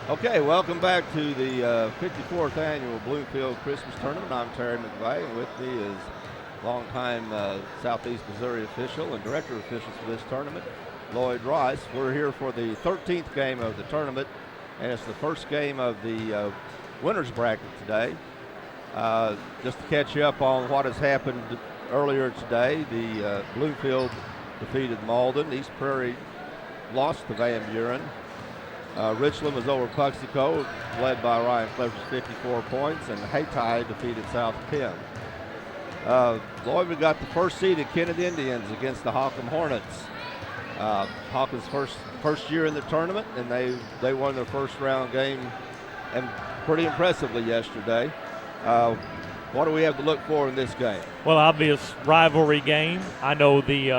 Okay, welcome back to the 54th annual Bloomfield Christmas Tournament. I'm Terry McVeigh, and with me is longtime Southeast Missouri official and director of officials for this tournament, Lloyd Rice. We're here for the 13th game of the tournament, and it's the first game of the winner's bracket today. Just to catch you up on what has happened earlier today, the Bloomfield defeated Malden. East Prairie lost to Van Buren. Richland was over Puxico, led by Ryan Clifford's 54 points, and Hayti defeated South Penn. Lloyd, we got the first seeded Kennett Indians against the Holcolmb Hornets. Holcomb's first year in the tournament, and they won their first round game, and pretty impressively yesterday. What do we have to look for in this game? Well, obvious rivalry game. I know the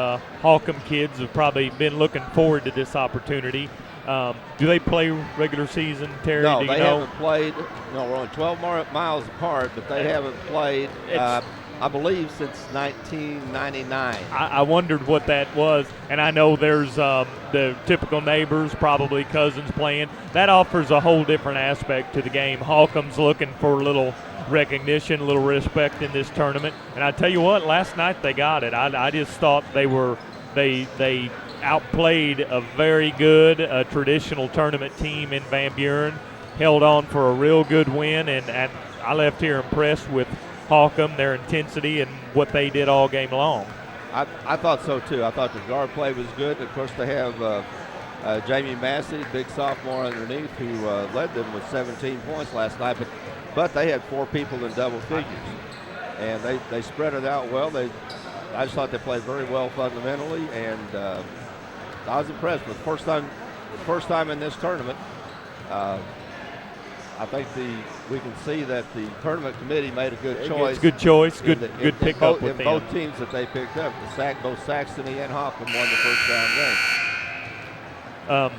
Holcolmb kids have probably been looking forward to this opportunity. Do they play regular season, Terry? No, do you they know? haven't played. No, we're only 12 miles apart, but they haven't played, I believe, since 1999. I wondered what that was, and I know there's the typical neighbors, probably cousins playing. That offers a whole different aspect to the game. Holcomb's looking for a little recognition, a little respect in this tournament, and I tell you what, last night they got it. I just thought they outplayed a very good traditional tournament team in Van Buren, held on for a real good win, and I left here impressed with Holcolmb, their intensity, and what they did all game long. I thought so too. I thought the guard play was good. Of course, they have Jamie Massey, big sophomore underneath, who led them with 17 points last night, but they had 4 people in double figures, and they spread it out well. I just thought they played very well fundamentally, and I was impressed. For the first time in this tournament, I think we can see that the tournament committee made a good choice. It's a good choice, good pickup with them. Both teams that they picked up, both Saxony and Holcolmb won the first round game.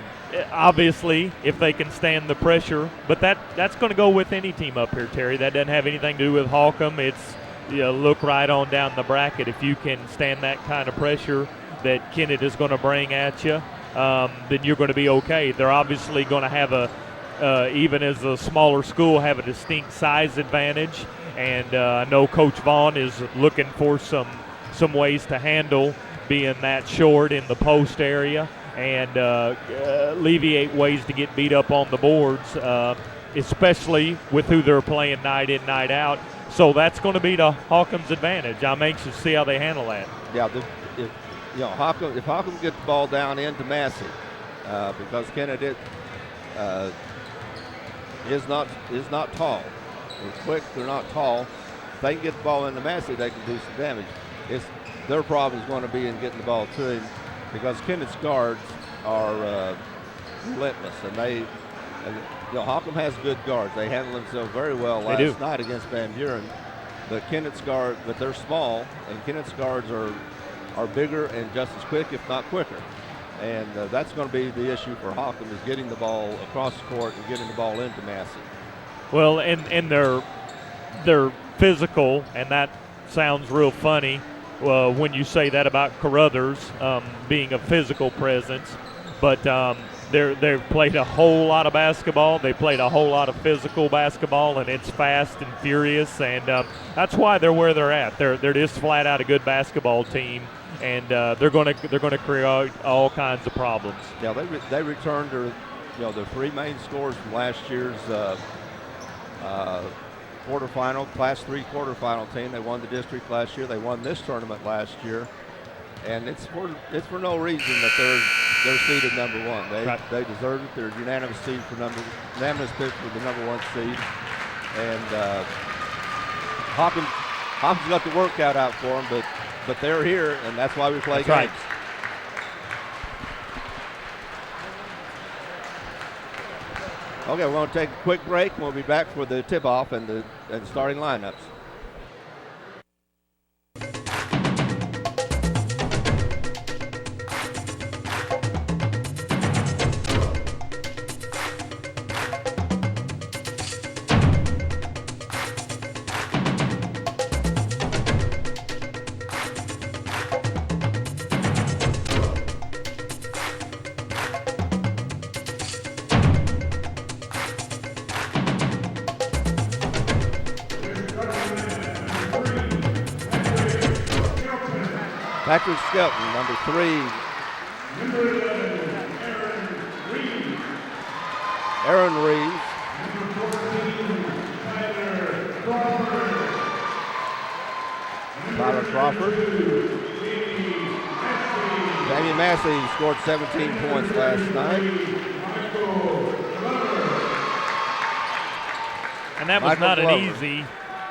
Obviously, if they can stand the pressure, but that's going to go with any team up here, Terry. That doesn't have anything to do with Holcolmb. It's look right on down the bracket. If you can stand that kind of pressure that Kennett is going to bring at you, then you're going to be okay. They're obviously going to have even as a smaller school, have a distinct size advantage. And I know Coach Vaughn is looking for some ways to handle being that short in the post area and alleviate ways to get beat up on the boards, especially with who they're playing night in, night out. So that's going to be to Holcomb's advantage. I'm anxious to see how they handle that. Yeah, if Holcolmb gets the ball down into Massey, because Kennett is not tall. They're quick, they're not tall. If they can get the ball into Massey, they can do some damage. Their problem is going to be in getting the ball to him, because Kennett's guards are relentless, and Holcolmb has good guards. They handled themselves very well last night against Van Buren. But they're small, and Kennett's guards are bigger and just as quick, if not quicker. And that's going to be the issue for Holcolmb, is getting the ball across the court and getting the ball into Massey. Well, and they're physical, and that sounds real funny when you say that about Carruthers being a physical presence. But they've played a whole lot of basketball. They played a whole lot of physical basketball, and it's fast and furious, and that's why they're where they're at. They're just flat out a good basketball team, and they're going to create all kinds of problems. Yeah, they returned their 3 main scorers from last year's quarterfinal, Class 3 quarterfinal team. They won the district last year. They won this tournament last year, and it's for no reason that they're seeded number 1. They deserve it. They're unanimous pick for the number 1 seed, and Holcomb's got the workout out for them, but they're here, and that's why we play games. Right. Okay, we're going to take a quick break, and we'll be back for the tip-off and the starting lineups. Patrick Skelton, number 3. Aaron Reeves. Tyler Crawford. Jamie Massey scored 17 points last night. And that was not an easy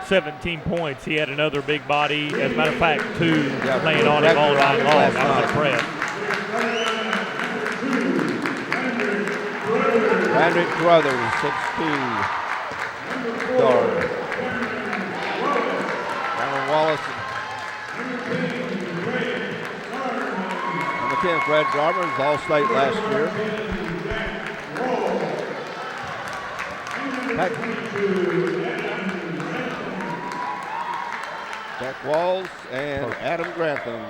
17 points. He had another big body. As a matter of fact, 2 laying on him all night long. That was impressive. Brandon Crothers, 6'2" guard. Cameron Wallace. Number 10, Fred Garber, was All-State last year. Jack Walls and Adam Grantham.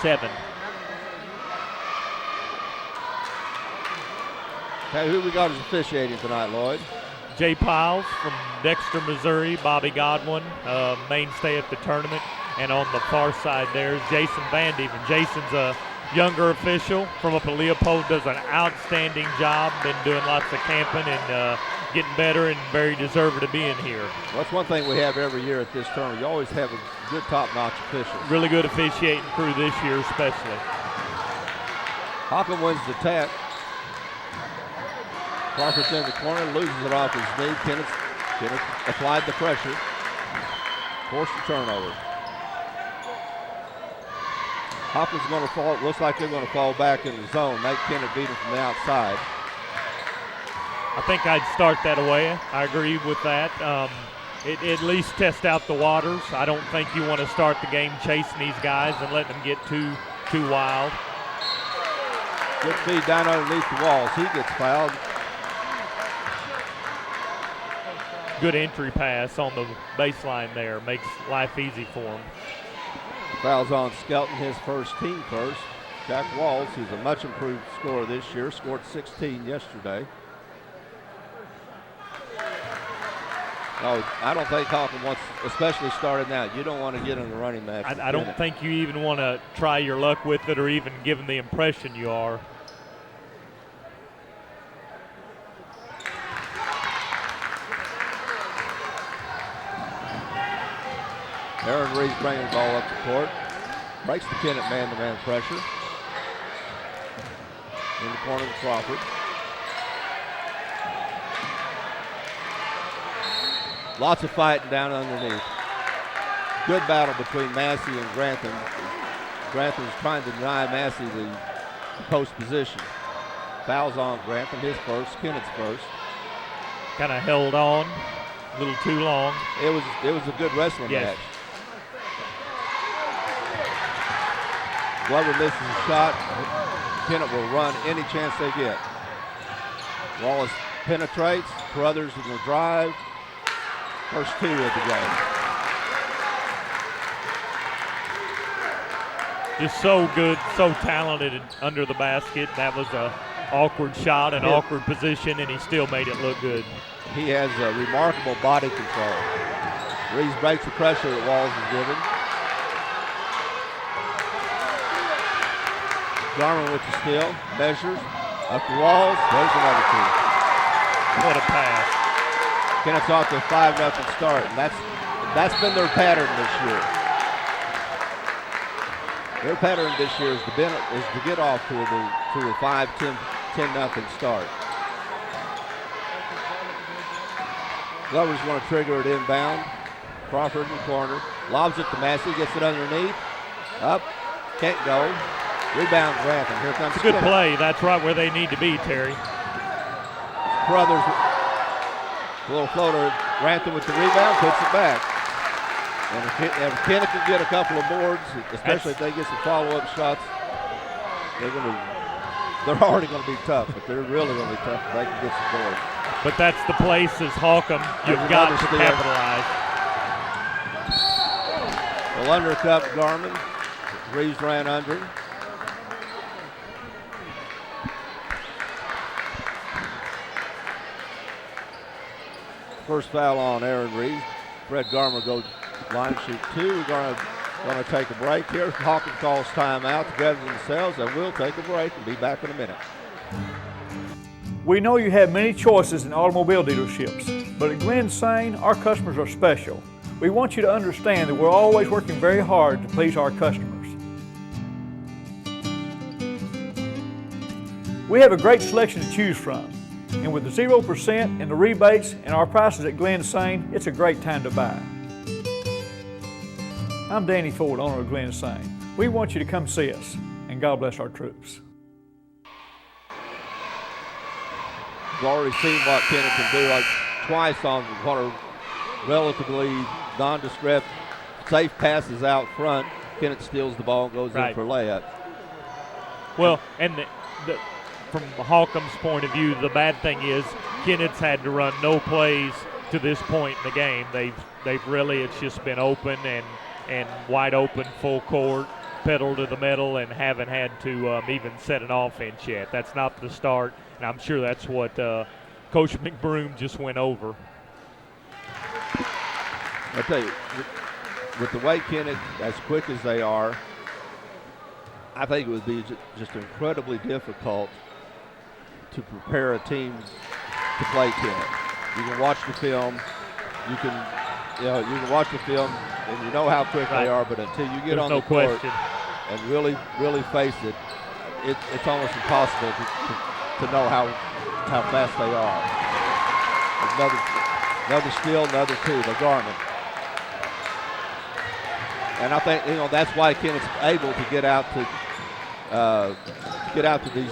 Seven. Okay, who we got as officiating tonight, Lloyd? Jay Piles from Dexter, Missouri. Bobby Godwin, mainstay at the tournament. And on the far side there's Jason Vandeven. Jason's a younger official from up in Leopold, does an outstanding job. Been doing lots of camping and getting better, and very deserving to be in here. Well, that's one thing we have every year at this tournament. You always have a good top-notch official. Really good officiating crew this year especially. Holcolmb wins the tap. Crawford's in the corner, loses it off his knee. Kennett applied the pressure. Forced the turnover. Holcolmb's going to fall. It looks like they're going to fall back in the zone. Make Kennett beat him from the outside. I think I'd start that away. I agree with that. At least test out the waters. I don't think you want to start the game chasing these guys and letting them get too wild. Good feed down underneath the walls. He gets fouled. Good entry pass on the baseline there. Makes life easy for him. Fouls on Skelton, his first team first. Jack Walls, who's a much improved scorer this year, scored 16 yesterday. No, I don't think Holcolmb wants, especially starting out. You don't want to get in a running match. I don't think you even want to try your luck with it or even give them the impression you are. Aaron Reeves bringing the ball up the court. Breaks the Kennett man-to-man pressure. In the corner of Crawford. Lots of fighting down underneath. Good battle between Massey and Grantham. Grantham's trying to deny Massey the post position. Fouls on Grantham, his first, Kennett's first. Kind of held on a little too long. It was a good wrestling match. Glover misses a shot. Kennett will run any chance they get. Wallace penetrates. Carruthers in the drive. First 2 of the game. Just so good, so talented under the basket. That was a awkward shot, an awkward position, and he still made it look good. He has a remarkable body control. Reeves breaks the pressure that Walls is given. Garman with the steal, measures, up the Walls, there's another 2. What a pass. Kennett's off to a 5-0 start, and that's been their pattern this year. Their pattern this year is to get off to a 5-10-0 start. Glover's going to trigger it inbound. Crawford in the corner, lobs it to Massey, gets it underneath, up, can't go. Rebound Grantham. Here comes it's a good play. That's right where they need to be, Terry. Brothers, a little floater. Grantham with the rebound, puts it back. And if Kennett can get a couple of boards, especially if they get some follow-up shots, they're already going to be tough, but they're really going to be tough if they can get some boards. But that's the place as Holcolmb. You've got to capitalize. Well, undercut Garman. Reeves ran under him. First foul on Aaron Reed. Fred Garmer goes line shoot 2. We're going to take a break here. Holcolmb calls timeout to gather themselves, and we'll take a break and be back in a minute. We know you have many choices in automobile dealerships, but at Glen Sain, our customers are special. We want you to understand that we're always working very hard to please our customers. We have a great selection to choose from, and with the 0% and the rebates and our prices at Glen Sain, it's a great time to buy. I'm Danny Ford, owner of Glen Sain. We want you to come see us, and God bless our troops. We've already seen what Kennett can do, like twice on what are relatively nondescript, safe passes out front. Kennett steals the ball and goes in for layup. Well, and from Holcomb's point of view, the bad thing is Kennett's had to run no plays to this point in the game. They've really, it's just been open and wide open, full court, pedal to the metal, and haven't had to even set an offense yet. That's not the start, and I'm sure that's what Coach McBroom just went over. I tell you, with the way Kennett, as quick as they are, I think it would be just incredibly difficult to prepare a team to play Kennett. You can watch the film, you can watch the film, and you know how quick they are. But until you get on the court and really face it, it's almost impossible to know how fast they are. Another steal, another 2, the Garment. And I think that's why Kennett's able to get out to these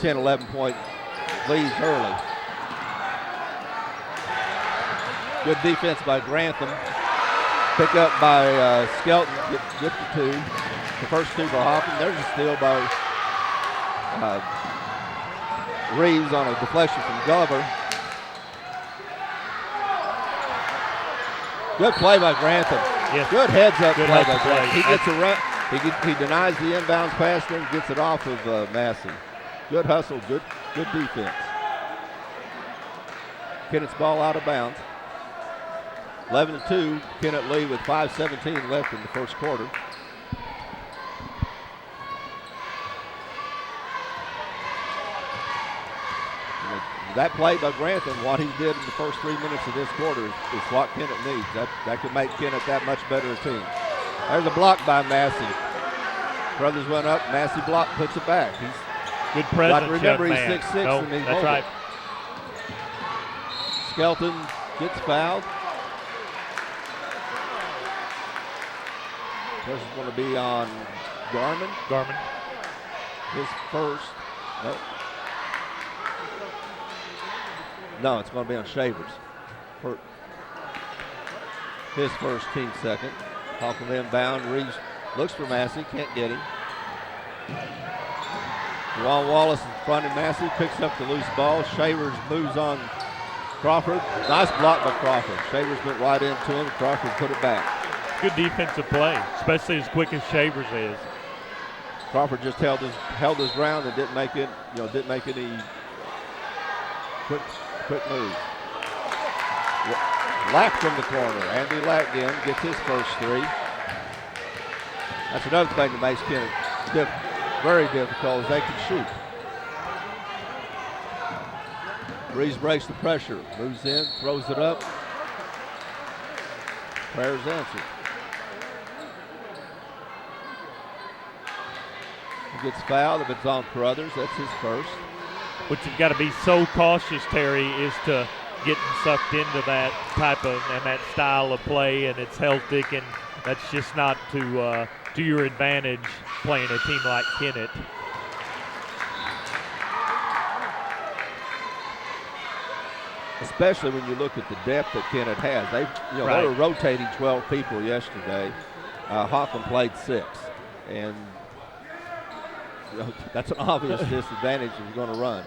10, 11-point leads early. Good defense by Grantham. Pick up by Skelton. Get the 2. The first 2 for Holcolmb. There's a steal by Reeves on a deflection from Glover. Good play by Grantham. Yes. Good heads-up play by Grantham. Play. He gets a run. He denies the inbounds pass, then gets it off of Massey. Good hustle, good defense. Kennett's ball out of bounds. 11-2, Kennett lead with 5:17 left in the first quarter. That play by Grantham, what he did in the first 3 minutes of this quarter is what Kennett needs. That could make Kennett that much better a team. There's a block by Massey. Brothers went up, Massey block, puts it back. He's good presence, like, remember, he's 6'6", no, and he's that's mobile. right. Skelton gets fouled. This is going to be on Garman. His first. No, it's going to be on Shavers. His first, team second. Holcolmb inbound. Reeves looks for Massey, can't get him. Juwan Wallace in front of Massey, picks up the loose ball. Shavers moves on Crawford. Nice block by Crawford. Shavers went right into him. Crawford put it back. Good defensive play, especially as quick as Shavers is. Crawford just held his ground and didn't make any quick moves. Lack from the corner. Andy Lack again gets his first 3. That's another thing that makes Kennett very difficult is they can shoot. Reeves breaks the pressure, moves in, throws it up. Prayers answered. He gets fouled if it's on Carruthers. That's his first. What you've got to be so cautious, Terry, is to getting sucked into that type of and that style of play, and it's Celtic, and that's just not to your advantage playing a team like Kennett. Especially when you look at the depth that Kennett has. They were rotating 12 people yesterday. Holcolmb played 6, and that's an obvious disadvantage if you're going to run.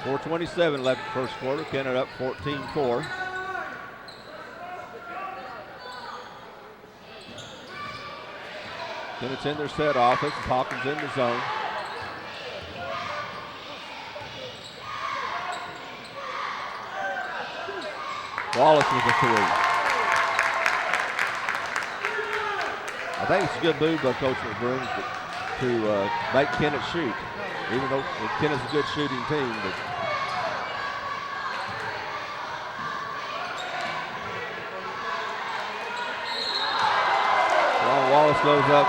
.427 left the first quarter. Kennett up 14-4. Kennett's in their set offense. Holcomb's in the zone. Wallace with a three. I think it's a good move by Coach McBroom to make Kennett shoot, even though Kennett's a good shooting team. But Wallace goes up,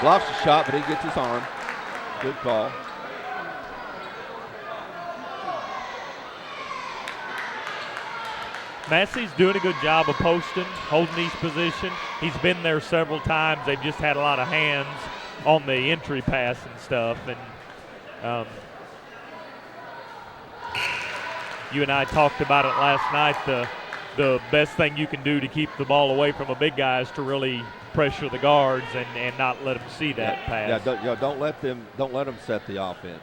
blocks the shot, but he gets his arm. Good call. Massey's doing a good job of posting, holding his position. He's been there several times. They've just had a lot of hands on the entry pass and stuff. And you and I talked about it last night. The best thing you can do to keep the ball away from a big guy is to really pressure the guards and not let them see that pass. Don't let them set the offense.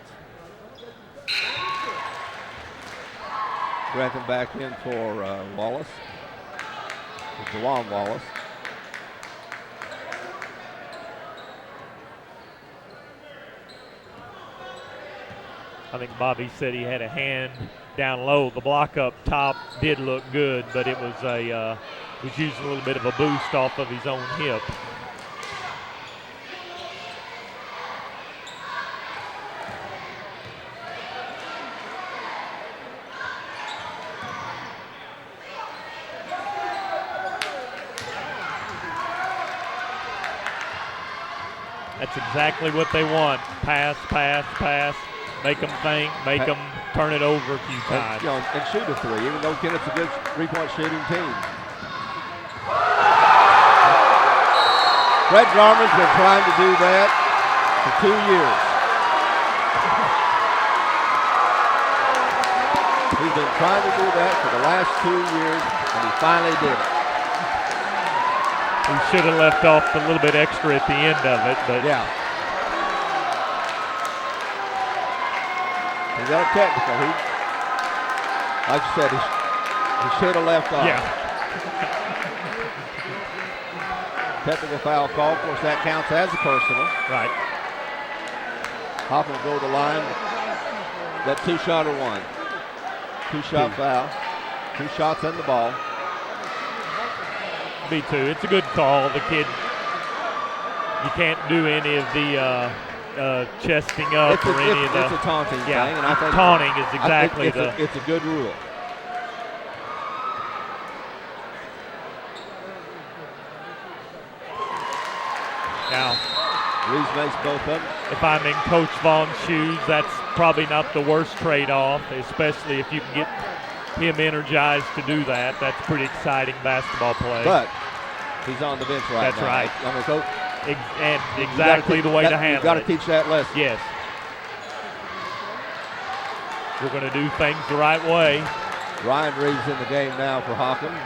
Grantham back in for Wallace. Jawan Wallace. I think Bobby said he had a hand down low. The block up top did look good, but it was was using a little bit of a boost off of his own hip. That's exactly what they want. Pass, pass, pass. Make them think, make them turn it over a few times. And shoot a three, even though Kennett's a good three-point shooting team. Fred Jarman's been trying to do that for 2 years. He's been trying to do that for the last 2 years, and he finally did it. He should have left off a little bit extra at the end of it, but yeah. He got a technical. Like you said, he should have left off. Yeah. Technical foul call. Of course, that counts as a personal. Right. Holcolmb will go to the line. That two-shot or one. Two-shot foul. 2 shots in the ball. B2. It's a good call. The kid, you can't do any of the chesting up or any of the. It's a taunting thing, and I think taunting is exactly it's a good rule. Now, Reeves makes both of them. If I'm in Coach Vaughn's shoes, that's probably not the worst trade-off, especially if you can get him energized to do that. That's a pretty exciting basketball play. But he's on the bench right now. That's right. I mean, Coach, and exactly the way to handle it. You've got to teach that lesson. Yes. We're going to do things the right way. Ryan Reeves in the game now for Holcolmb.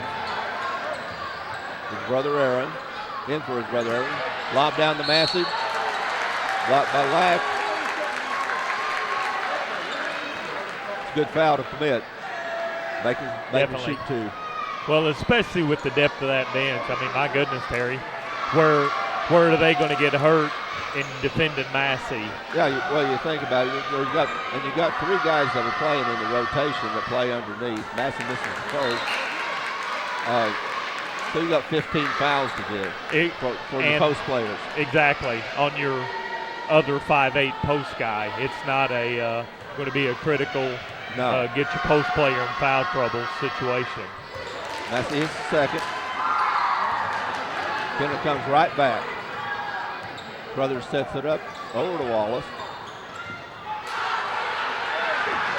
His brother Aaron. In for his brother Aaron. Lob down to Massey. Blocked by Lack. It's a good foul to commit. Make him shoot 2. Well, especially with the depth of that bench. I mean, my goodness, Terry. Where are they going to get hurt in defending Massey? Yeah, you think about it. You got 3 guys that are playing in the rotation that play underneath. Massey misses the first. So you got 15 fouls to give for the post players. Exactly. On your other 5'8" post guy. It's not going to be a critical get your post player in foul trouble situation. Massey hits the second. Kennett comes right back. Brothers sets it up over to Wallace.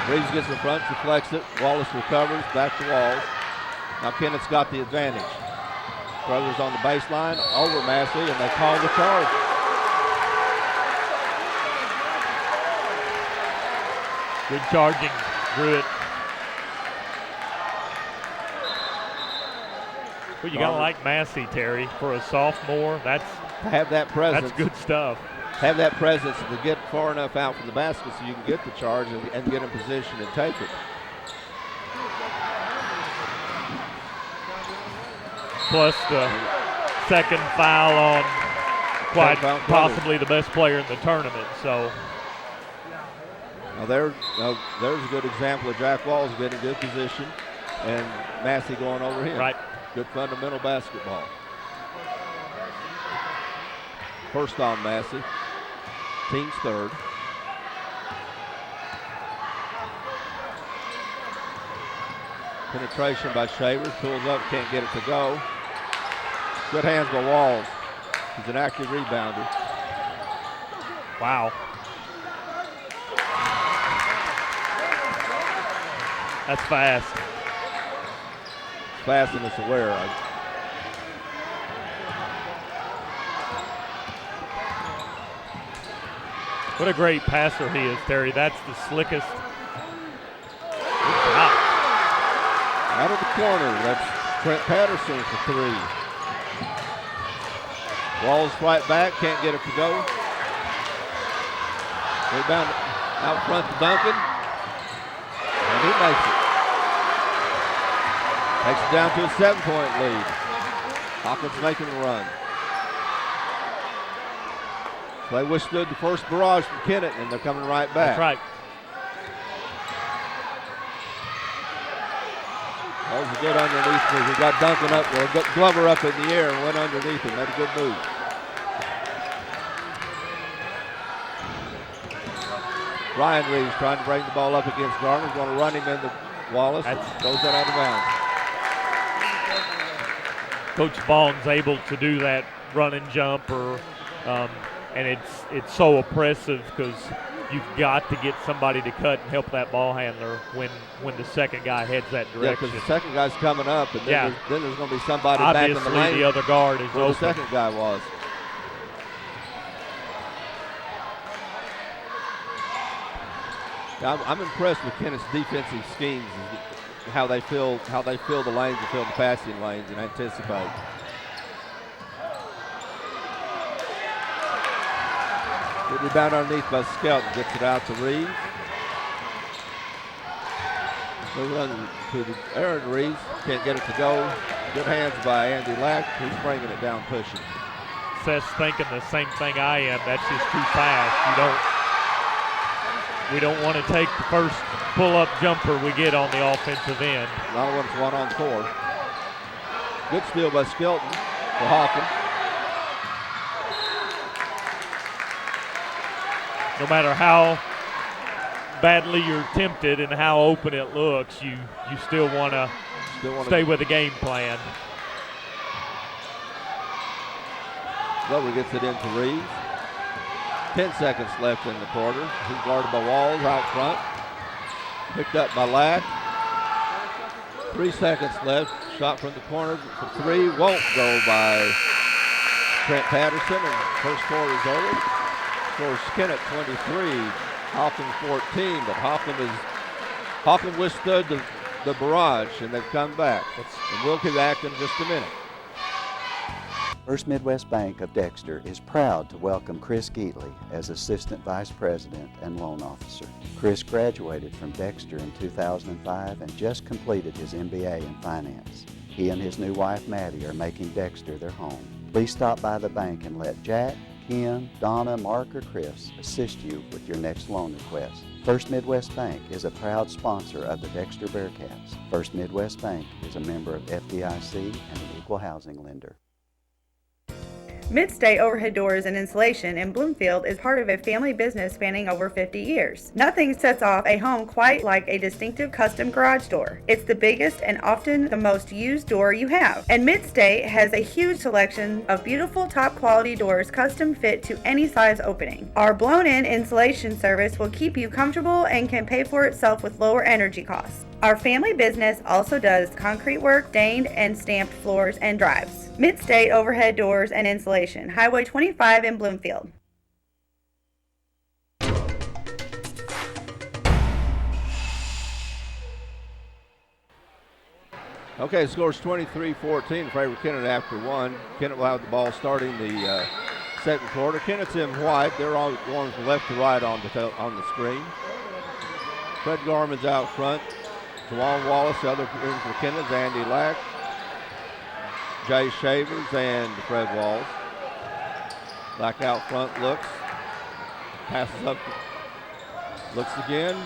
Reeves gets in front, deflects it. Wallace recovers, back to Walls. Now Kennett's got the advantage. Brothers on the baseline, over Massey, and they call the charge. Good charging, Druitt. Well, you got to like Massey, Terry, for a sophomore. Have that presence. That's good stuff. Have that presence to get far enough out from the basket so you can get the charge and get in position and take it. Plus the second foul on quite possibly the best player in the tournament. So now there's a good example of Jack Walls getting good position. and Massey going over him. Right. Good fundamental basketball. First on Massey. Team's third. Penetration by Shavers. Pulls up, can't get it to go. Good hands by Walls. He's an active rebounder. Wow. That's fast. Fast and it's aware. What a great passer he is, Terry. That's the slickest. Wow. Out of the corner, that's Trent Patterson for three. Walls right back, can't get it to go. Rebound out front to Duncan. And he makes it. Takes it down to a 7-point lead. Hawkins making a run. They withstood the first barrage from Kennett, and they're coming right back. That's right. That was a good underneath move. He got Duncan up, or Glover up in the air and went underneath him. Made a good move. Ryan Reeves trying to bring the ball up against Garner. Going to run him into Wallace. Goes that out of bounds. Coach Vaughn's able to do that run and jump, and it's so oppressive because you've got to get somebody to cut and help that ball handler when the second guy heads that Yeah, direction. because the second guy's coming up, and then there's going to be somebody Obviously, back in the lane. the other guard is where open. the second guy was. Yeah, I'm impressed with Kennett's defensive schemes, how they fill the lanes and fill the passing lanes and anticipate. Good rebound underneath by Skelton, gets it out to Reeves. Moving on to Aaron Reeves, can't get it to go. Good hands by Andy Lack, he's bringing it down, pushing. Seth's thinking the same thing I am. That's just too fast. We don't want to take the first pull-up jumper we get on the offensive end. Another one's 1-on-4. Good steal by Skelton for Holcolmb. No matter how badly you're tempted and how open it looks, you still want to stay with the game plan. Glover gets it into Reeves. 10 seconds left in the quarter. He's guarded by Walls out front. Picked up by Ladd. 3 seconds left. Shot from the corner for three. Won't go by Trent Patterson. And first quarter is over. Scores Kennett 23, Holcolmb 14. But Holcolmb withstood the barrage, and they've come back. And we'll be back in just a minute. First Midwest Bank of Dexter is proud to welcome Chris Geatley as Assistant Vice President and Loan Officer. Chris graduated from Dexter in 2005 and just completed his MBA in Finance. He and his new wife Maddie are making Dexter their home. Please stop by the bank and let Jack, Ken, Donna, Mark, or Chris assist you with your next loan request. First Midwest Bank is a proud sponsor of the Dexter Bearcats. First Midwest Bank is a member of FDIC and an equal housing lender. Midstate Overhead Doors and Insulation in Bloomfield is part of a family business spanning over 50 years. Nothing sets off a home quite like a distinctive custom garage door. It's the biggest and often the most used door you have. And Midstate has a huge selection of beautiful top quality doors custom fit to any size opening. Our blown-in insulation service will keep you comfortable and can pay for itself with lower energy costs. Our family business also does concrete work, stained and stamped floors and drives. Midstate Overhead Doors and Insulation, Highway 25 in Bloomfield. Okay, scores 23-14 in favor of Kennett after one. Kennett will have the ball starting the second quarter. Kennett's in white. They're all going from left to right on the screen. Fred Garman's out front. Jawan Wallace, the other in for Kennett, Andy Lack, Jay Shavers, and Fred Walls. Lack out front looks. Passes up. Looks again.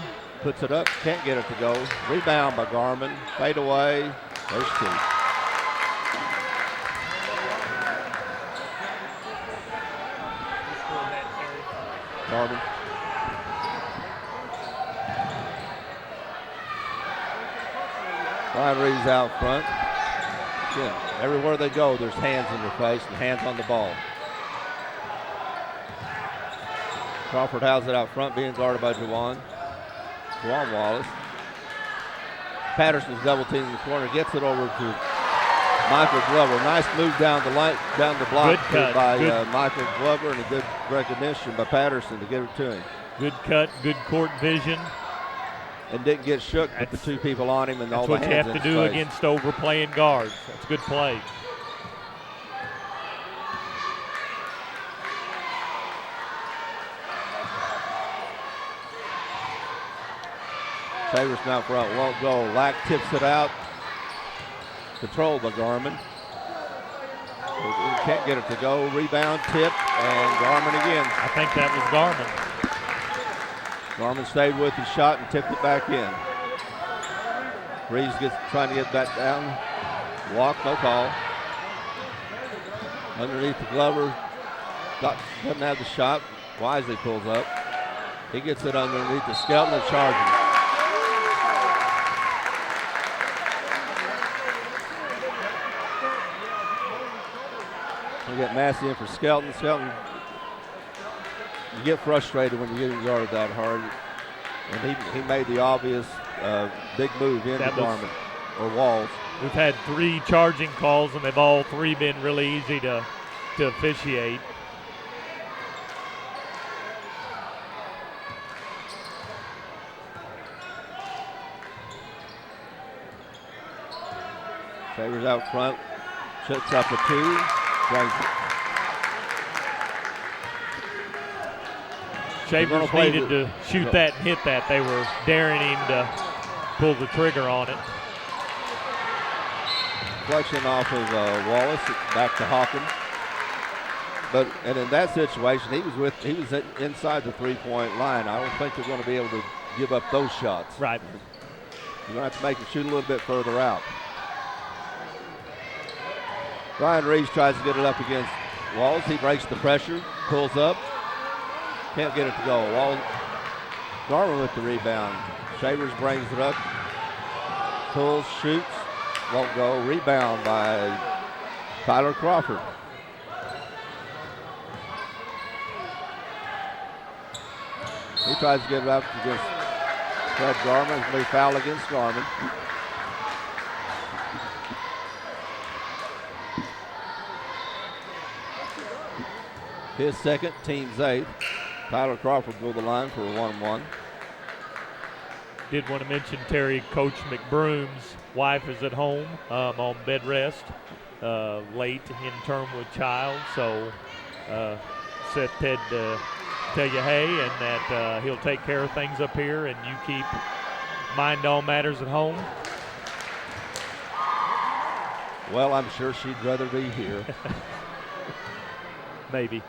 puts it up, can't get it to go. Rebound by Garmin, fade away, there's two. Garmin. Ryan Reed's out front. Again, everywhere they go, there's hands in their face and hands on the ball. Crawford has it out front, being guarded by Juwan Wallace. Patterson's double team in the corner, gets it over to Michael Glover. Nice move down the block by Michael Glover, and a good recognition by Patterson to get it to him. Good cut, good court vision. And didn't get shook with the two people on him and all the hands. That's what you have to do against overplaying guards. That's a good play. Savers now front, won't go. Lack tips it out. Controlled by Garmin. Can't get it to go. Rebound, tip, and Garmin again. I think that was Garmin. Garmin stayed with his shot and tipped it back in. Reeves trying to get that down. Walk, no call. Underneath the Glover. Doesn't have the shot. Wisely pulls up. He gets it underneath the Skelton and charging. We get Massey in for Skelton. Skelton, you get frustrated when you get guarded that hard. And he made the obvious big move into Garmin or Walls. We've had 3 charging calls, and they've all 3 been really easy to officiate. Savers out front, shuts up a 2. Shavers needed to shoot that and hit that. They were daring him to pull the trigger on it. Flexion off of Wallace, back to Holcolmb. And in that situation, he was inside the 3-point line. I don't think they're going to be able to give up those shots. Right. You're going to have to make him shoot a little bit further out. Ryan Reeves tries to get it up against Walls. He breaks the pressure, pulls up, can't get it to go. Garmin with the rebound. Shavers brings it up, pulls, shoots, won't go. Rebound by Tyler Crawford. He tries to get it up against Fred Garmin. It's going to be foul against Garmin. His second, team's 8th. Tyler Crawford go the line for a 1-1. Did want to mention, Terry, Coach McBroom's wife is at home on bed rest, late in term with child. So said Ted to tell you hey, and that he'll take care of things up here, and you keep mind all matters at home. Well, I'm sure she'd rather be here. Maybe.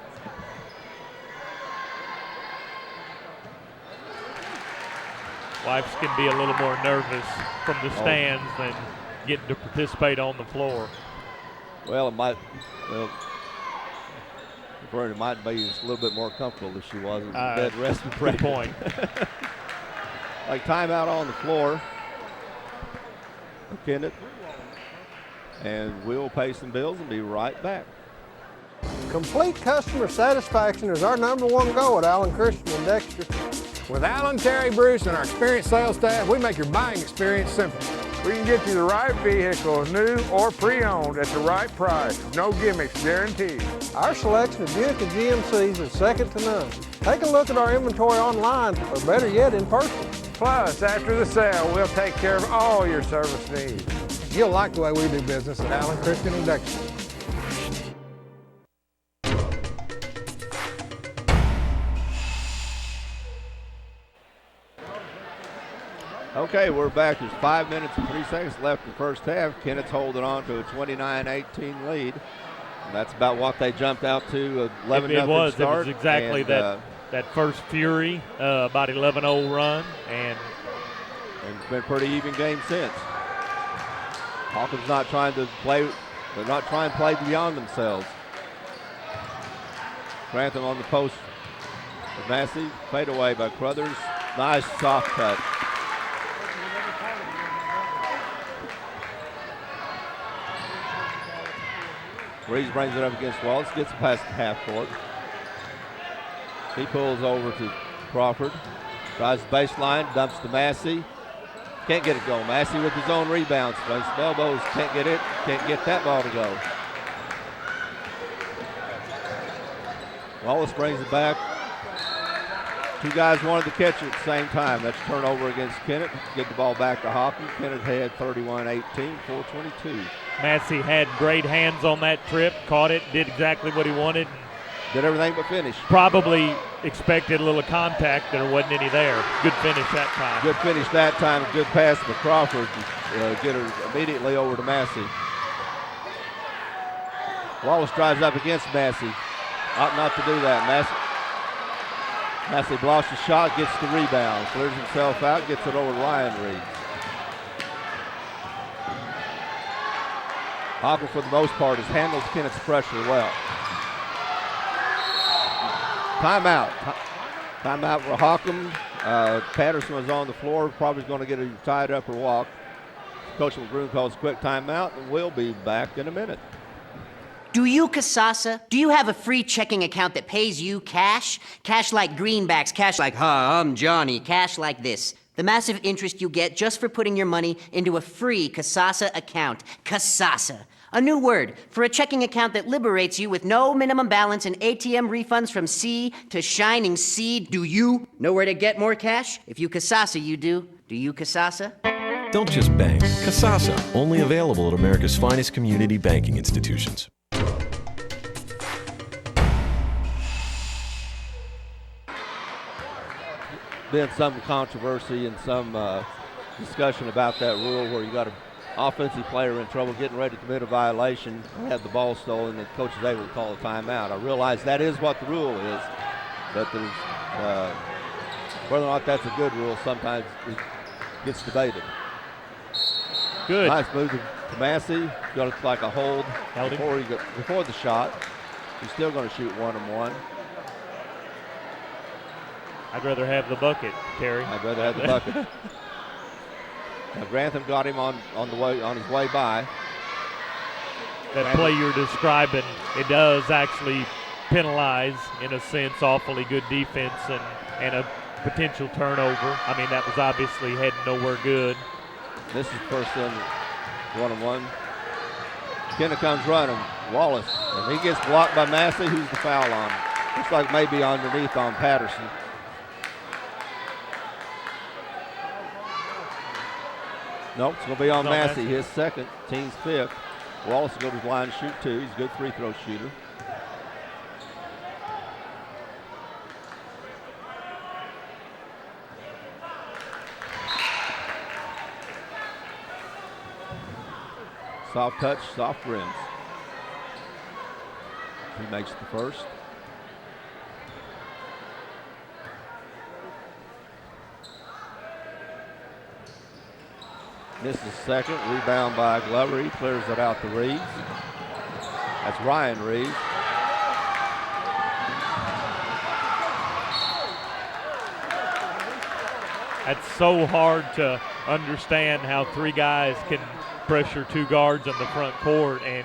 Wives can be a little more nervous from the stands than getting to participate on the floor. Well, it might be just a little bit more comfortable if she wasn't bed rest and good point. Like timeout on the floor. Kennett. And we'll pay some bills and be right back. Complete customer satisfaction is our #1 goal at Allen Christian and Dexter. With Alan, Terry, Bruce, and our experienced sales staff, we make your buying experience simple. We can get you the right vehicle, new or pre-owned, at the right price. No gimmicks, guaranteed. Our selection of Buick and GMCs is second to none. Take a look at our inventory online, or better yet, in person. Plus, after the sale, we'll take care of all your service needs. You'll like the way we do business at Allen, Christian, and Dexter. Okay, we're back. There's 5 minutes and 3 seconds left in the first half. Kennett's holding on to a 29-18 lead. And that's about what they jumped out to, 11-0 It start. was exactly that first fury, about 11-0 run, and And it's been a pretty even game since. Holcolmb's not trying to play, they're not trying to play beyond themselves. Grantham on the post. Massey, fade away by Crothers. Nice soft cut. Reeves brings it up against Wallace, gets it past the half court. He pulls over to Crawford. Tries the baseline, dumps to Massey. Can't get it going. Massey with his own rebounds. Plays elbows, can't get it, can't get that ball to go. Wallace brings it back. Two guys wanted to catch it at the same time. That's turnover against Kennett. Get the ball back to Holcolmb. Kennett had 31-18, 4:22. Massey had great hands on that trip, caught it, did exactly what he wanted. Did everything but finish. Probably expected a little contact. There wasn't any there. Good finish that time. Good finish that time. A good pass to Crawford to get her immediately over to Massey. Wallace drives up against Massey. Ought not to do that. Massey blocks the shot, gets the rebound, clears himself out, gets it over to Ryan Reeves. Holcolmb, for the most part, has handled Kennett's pressure well. Timeout. Timeout for Holcolmb. Patterson was on the floor, probably going to get a tied up or walk. Coach McGroom calls a quick timeout, and we'll be back in a minute. Do you, Kasasa? Do you have a free checking account that pays you cash? Cash like greenbacks, cash like, hi, I'm Johnny, cash like this. The massive interest you get just for putting your money into a free Kasasa account. Kasasa. A new word for a checking account that liberates you with no minimum balance and ATM refunds from sea to shining sea. Do you know where to get more cash? If you Kasasa, you do. Do you Kasasa? Don't just bank. Kasasa, only available at America's finest community banking institutions. Been some controversy and some discussion about that rule where you got an offensive player in trouble getting ready to commit a violation, have the ball stolen, and the coach is able to call a timeout. I realize that is what the rule is, but there's whether or not that's a good rule sometimes it gets debated. Good. Nice move to Massey. Got it like a hold before the shot. He's still going to shoot 1-on-1. I'd rather have the bucket, Terry. I'd rather have the bucket. Now Grantham got him on his way by. That play you're describing, it does actually penalize, in a sense, awfully good defense and a potential turnover. I mean, that was obviously heading nowhere good. This is first in 1-on-1. Kennett comes running. Wallace, and he gets blocked by Massey. Who's the foul on? Looks like maybe underneath on Patterson. Nope, it's going to be on Massey, his second, team's fifth. Wallace will go to the line and shoot 2. He's a good free throw shooter. Soft touch, soft rims. He makes the first. This is second. Rebound by Glover. He clears it out to Reeves. That's Ryan Reeves. That's so hard to understand how 3 guys can pressure 2 guards on the front court, and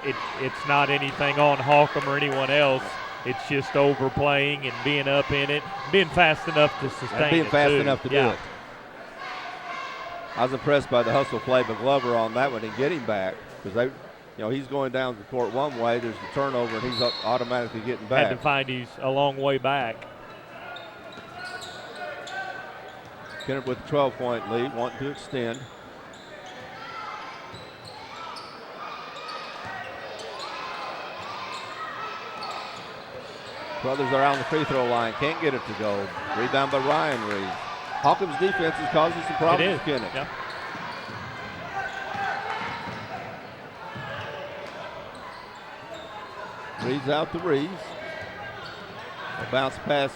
it's not anything on Holcolmb or anyone else. It's just overplaying and being up in it, being fast enough to sustain it. Being fast too. enough to do it. I was impressed by the hustle play by Glover on that one and get him back, because he's going down the court one way. There's the turnover, and he's automatically getting back. Had to find he's a long way back. Kennett with a 12-point lead, wanting to extend. Brothers are on the free throw line, can't get it to go. Rebound by Ryan Reeves. Holcomb's defense is causing some problems for Kennett. Yep. Reeves out to Reeves. A bounce pass.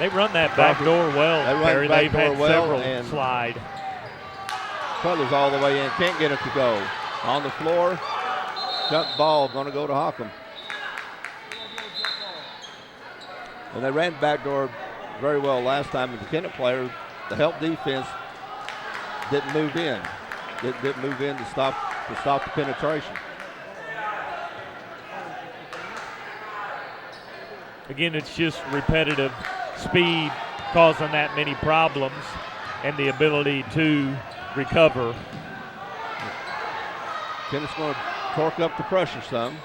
They run that back door well, They run Terry. back They've door had well, several and slide. Cutler's all the way in, can't get it to go. On the floor, jump ball going to go to Holcolmb. And they ran back door very well last time, and the Kennett player, the help defense, didn't move in. Didn't move in to stop the penetration. Again, it's just repetitive speed causing that many problems and the ability to recover. Kennett's going to torque up the pressure some.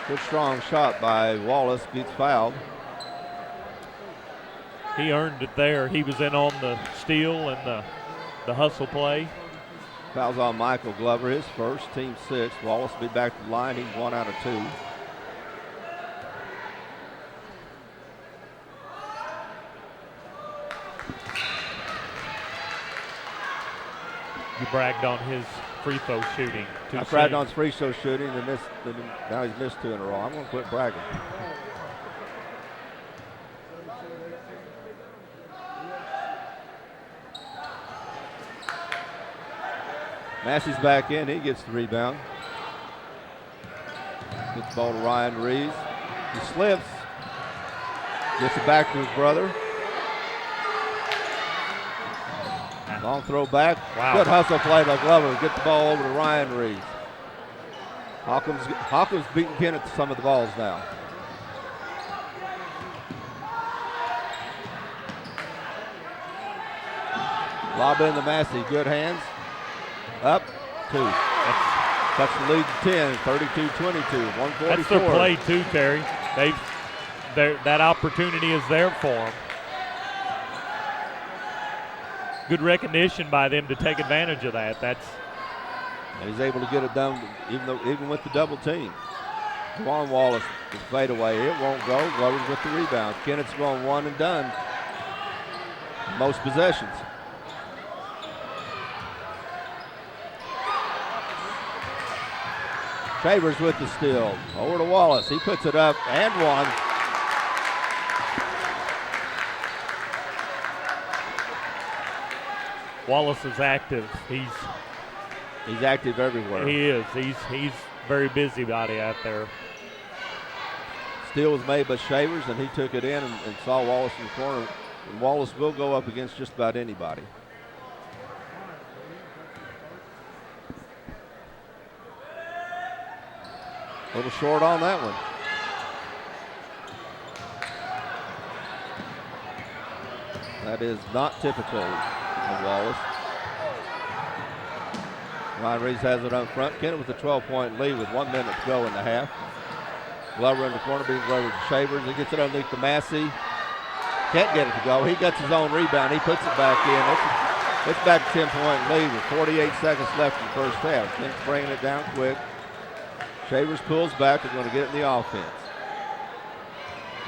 Good strong shot by Wallace, gets fouled. He earned it there. He was in on the steal and the hustle play. Fouls on Michael Glover, his first, team 6. Wallace will be back to the line. He's 1 out of 2. You bragged on his free throw shooting. I bragged on his free throw shooting, and now he's missed 2 in a row. I'm going to quit bragging. Massey's back in. He gets the rebound. Gets the ball to Ryan Reeves. He slips. Gets it back to his brother. Long throw back. Wow. Good hustle play by Glover. Get the ball over to Ryan Reeves. Holcomb's beating Kennett to some of the balls now. Lob in to Massey. Good hands. Up 2. That's the lead to 10. 32-22. 144. That's their play too, Terry. That opportunity is there for them. Good recognition by them to take advantage of that. And he's able to get it done even with the double team. Juwan Wallace, the fade away. It won't go. Glover's with the rebound. Kennett's going 1 and done. Most possessions. Shavers with the steal. Over to Wallace. He puts it up and 1. Wallace is active. He's active everywhere. He is. He's very busybody out there. Steal was made by Shavers, and he took it in and saw Wallace in the corner. And Wallace will go up against just about anybody. A little short on that one. That is not typical of Wallace. Ryan Reeves has it up front. Kennett with a 12-point lead with 1 minute to go in the half. Glover in the corner being Glover to Shavers. He gets it underneath to Massey. Can't get it to go. He gets his own rebound. He puts it back in. It's back to 10-point lead with 48 seconds left in the first half. Kennett's bringing it down quick. Shavers pulls back. They're going to get it in the offense.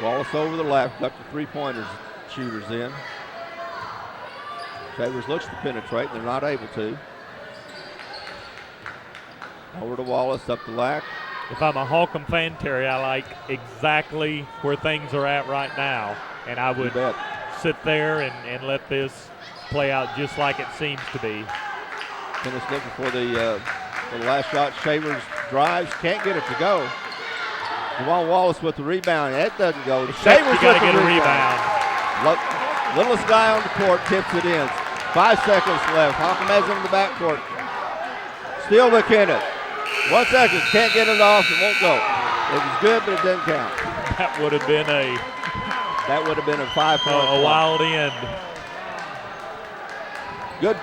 Wallace over the left. Got the three-pointers shooters in. Shavers looks to penetrate. They're not able to. Over to Wallace, up the Lack. If I'm a Holcolmb fan, Terry, I like exactly where things are at right now. And I would sit there and let this play out just like it seems to be. Kennett's looking for the last shot. Shavers drives, can't get it to go. Juwan Wallace with the rebound. That doesn't go. Shavers you got to with get the a rebound. Littlest guy on the court tips it in. 5 seconds left. Holcolmb has it in the backcourt. Steal by Kennett. 1 second. Can't get it off. It won't go. It was good, but it didn't count. That would have been a 5-point a wild end. Good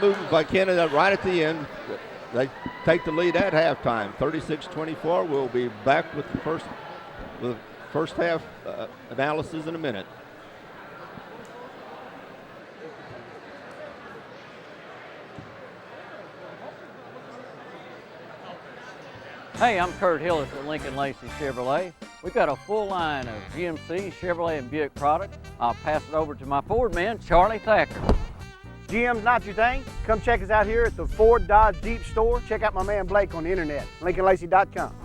movement by Kennett right at the end. They take the lead at halftime. 36-24. We'll be back with the first half analysis in a minute. Hey, I'm Kurt Hillis at Lincoln Lacey Chevrolet. We've got a full line of GMC, Chevrolet, and Buick products. I'll pass it over to my Ford man, Charlie Thacker. GM's not your thing? Come check us out here at the Ford Dodge Jeep store. Check out my man Blake on the internet, LincolnLacey.com.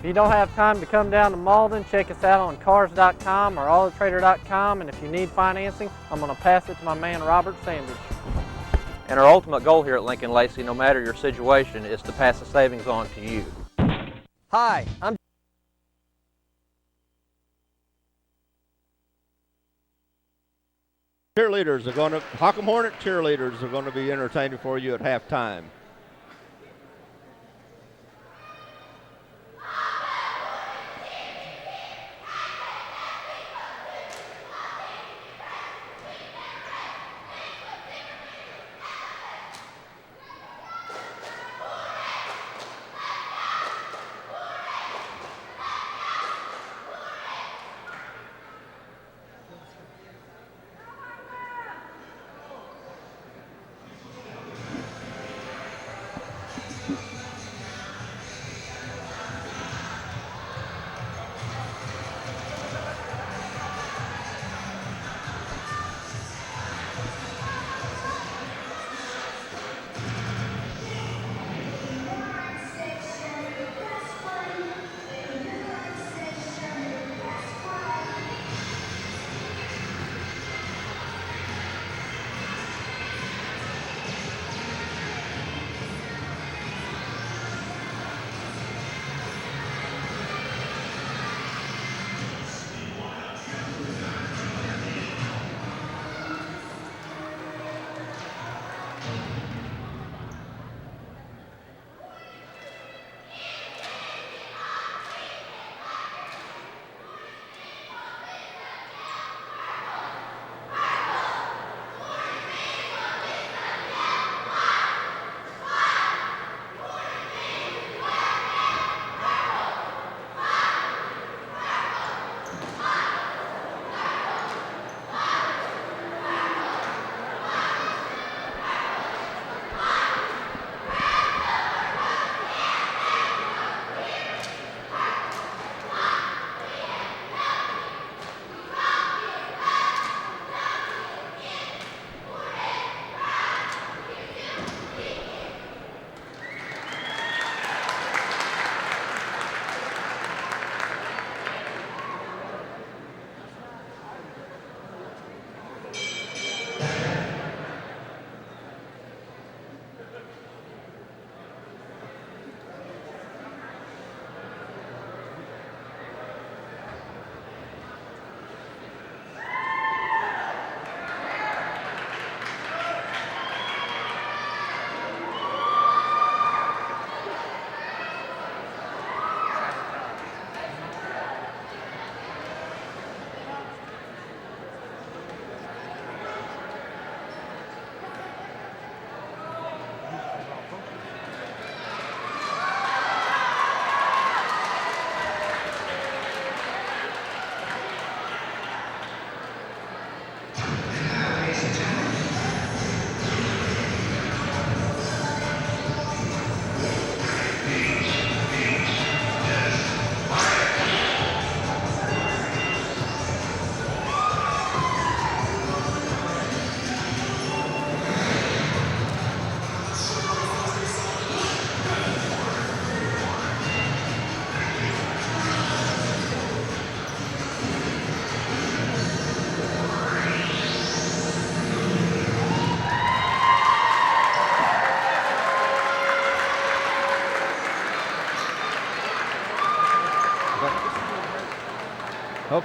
If you don't have time to come down to Malden, check us out on cars.com or autotrader.com, and if you need financing, I'm going to pass it to my man Robert Sandage. And our ultimate goal here at Lincoln Lacey, no matter your situation, is to pass the savings on to you. Hi, I'm Holcolmb Hornet cheerleaders are going to be entertaining for you at halftime.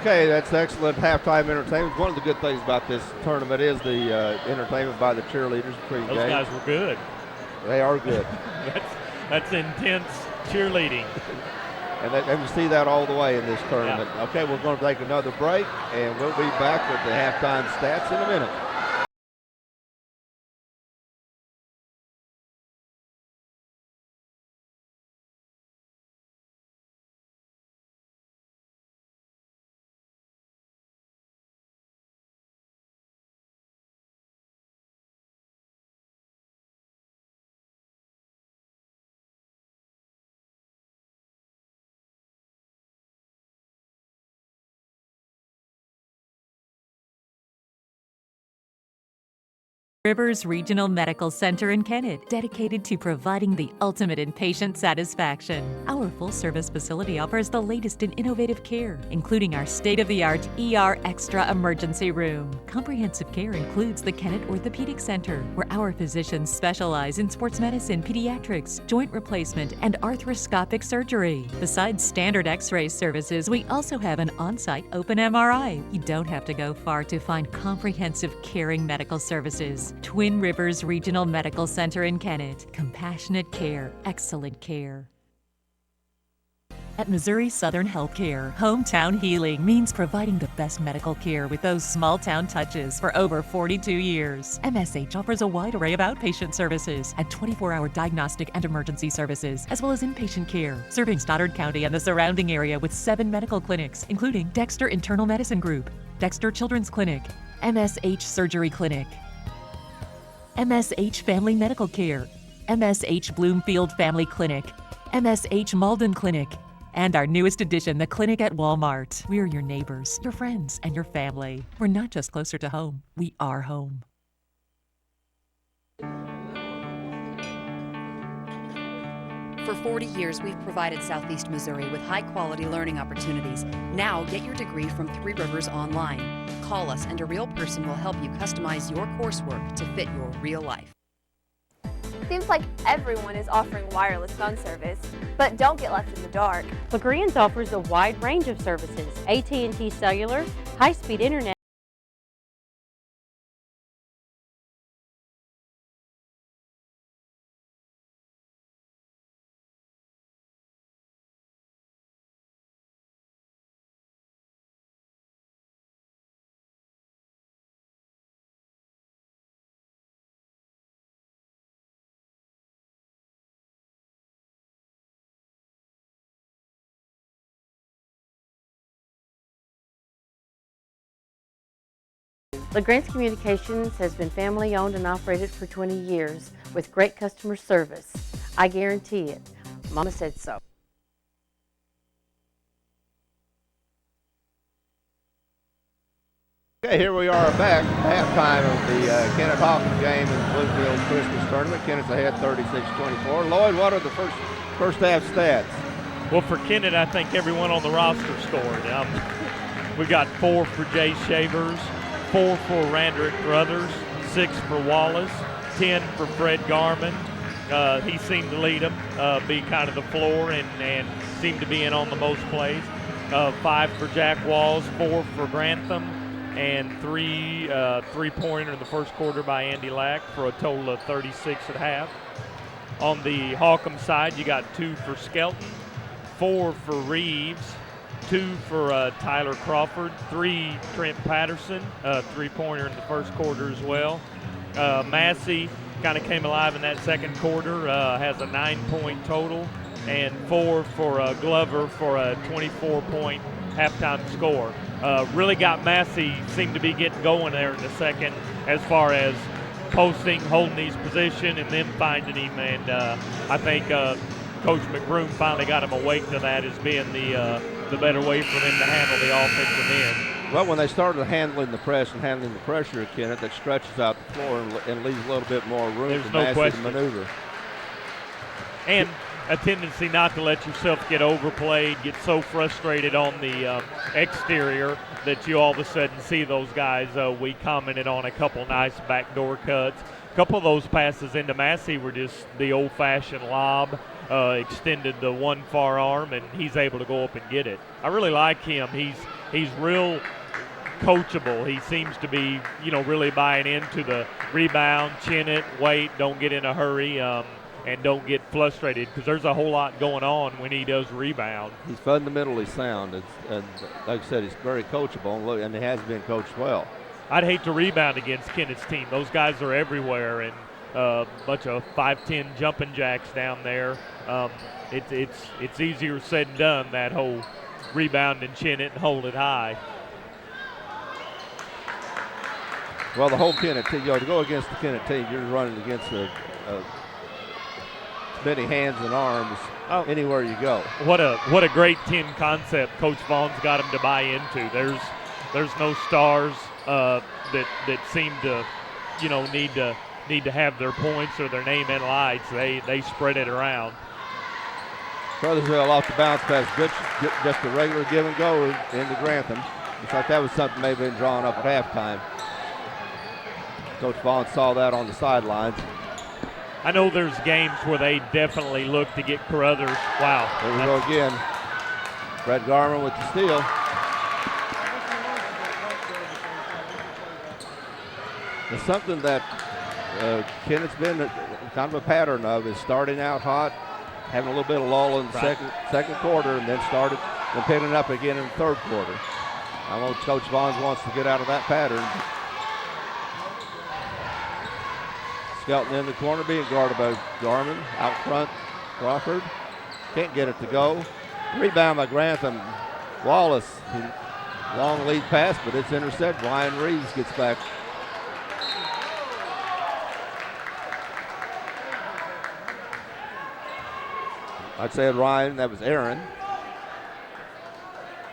Okay, that's excellent halftime entertainment. One of the good things about this tournament is the entertainment by the cheerleaders between Those games. guys were good. They are good. that's intense cheerleading. And we see that all the way in this tournament. Yeah. Okay, we're going to take another break, and we'll be back with the halftime stats in a minute. Rivers Regional Medical Center in Kennett, dedicated to providing the ultimate in patient satisfaction. Our full-service facility offers the latest in innovative care, including our state-of-the-art ER Extra emergency room. Comprehensive care includes the Kennett Orthopedic Center, where our physicians specialize in sports medicine, pediatrics, joint replacement, and arthroscopic surgery. Besides standard X-ray services, we also have an on-site open MRI. You don't have to go far to find comprehensive caring medical services. Twin Rivers Regional Medical Center in Kennett. Compassionate care, excellent care. At Missouri Southern Healthcare, hometown healing means providing the best medical care with those small-town touches for over 42 years. MSH offers a wide array of outpatient services and 24-hour diagnostic and emergency services, as well as inpatient care, serving Stoddard County and the surrounding area with 7 medical clinics, including Dexter Internal Medicine Group, Dexter Children's Clinic, MSH Surgery Clinic, MSH Family Medical Care, MSH Bloomfield Family Clinic, MSH Malden Clinic, and our newest addition, the clinic at Walmart. We're your neighbors, your friends, and your family. We're not just closer to home, we are home. For 40 years, we've provided Southeast Missouri with high-quality learning opportunities. Now, get your degree from Three Rivers online. Call us and a real person will help you customize your coursework to fit your real life. Seems like everyone is offering wireless phone service, but don't get left in the dark. LaGrange offers a wide range of services: AT&T Cellular, high-speed internet, LaGrange Communications has been family owned and operated for 20 years with great customer service. I guarantee it. Mama said so. Okay, here we are back, halftime of the Kennett Holcolmb game in the Bloomfield Christmas tournament. Kennett's ahead 36-24. Lloyd, what are the first half stats? Well, for Kennett, I think everyone on the roster scored. We got 4 for Jay Shavers, 4 for Randrick Brothers, 6 for Wallace, 10 for Fred Garman. He seemed to lead them, be kind of the floor, and seemed to be in on the most plays. 5 for Jack Walls, 4 for Grantham, and 3 three-pointer in the first quarter by Andy Lack for a total of 36 at half. On the Holcolmb side, you got 2 for Skelton, 4 for Reeves, 2 for Tyler Crawford, 3 Trent Patterson, three-pointer in the first quarter as well. Massey kind of came alive in that second quarter, has a 9-point total, and 4 for Glover for a 24-point halftime score. Really got Massey, seemed to be getting going there in the second as far as posting, holding his position, and then finding him. And I think Coach McBroom finally got him awake to that as being the better way for them to handle the offensive end. Well, when they started handling the press and handling the pressure at Kennett, that stretches out the floor and leaves a little bit more room for Massey to maneuver. And a tendency not to let yourself get overplayed, get so frustrated on the exterior that you all of a sudden see those guys. We commented on a couple nice backdoor cuts. A couple of those passes into Massey were just the old-fashioned lob, extended the one far arm, and he's able to go up and get it. I really like him. He's real coachable. He seems to be, really buying into the rebound, chin it, wait, don't get in a hurry, and don't get frustrated, because there's a whole lot going on when he does rebound. He's fundamentally sound, and like I said, he's very coachable, and he has been coached well. I'd hate to rebound against Kennett's team. Those guys are everywhere, and a bunch of 5'10" jumping jacks down there. It's easier said than done, that whole rebound and chin it and hold it high. Well, the whole Kennett team, to go against the Kennett team, you're running against many hands and arms anywhere you go. What a great 10 concept Coach Vaughn's got him to buy into. There's no stars that seem to need to have their points or their name in lights. They spread it around. Crothersville off the bounce pass, just a regular give and go into Grantham. Looks like that was something maybe been drawn up at halftime. Coach Vaughn saw that on the sidelines. I know there's games where they definitely look to get Carruthers. Wow. There we go again. Brett Garman with the steal. It's something that Kennett's been kind of a pattern of, is starting out hot, having a little bit of lull in the second quarter, and then picking up again in the third quarter. I know Coach Vaughn wants to get out of that pattern. Skelton in the corner being guarded by Garman. Out front, Crawford. Can't get it to go. Rebound by Grantham. Wallace, long lead pass, but it's intercepted. Ryan Reeves gets back. I'd say Ryan, that was Aaron.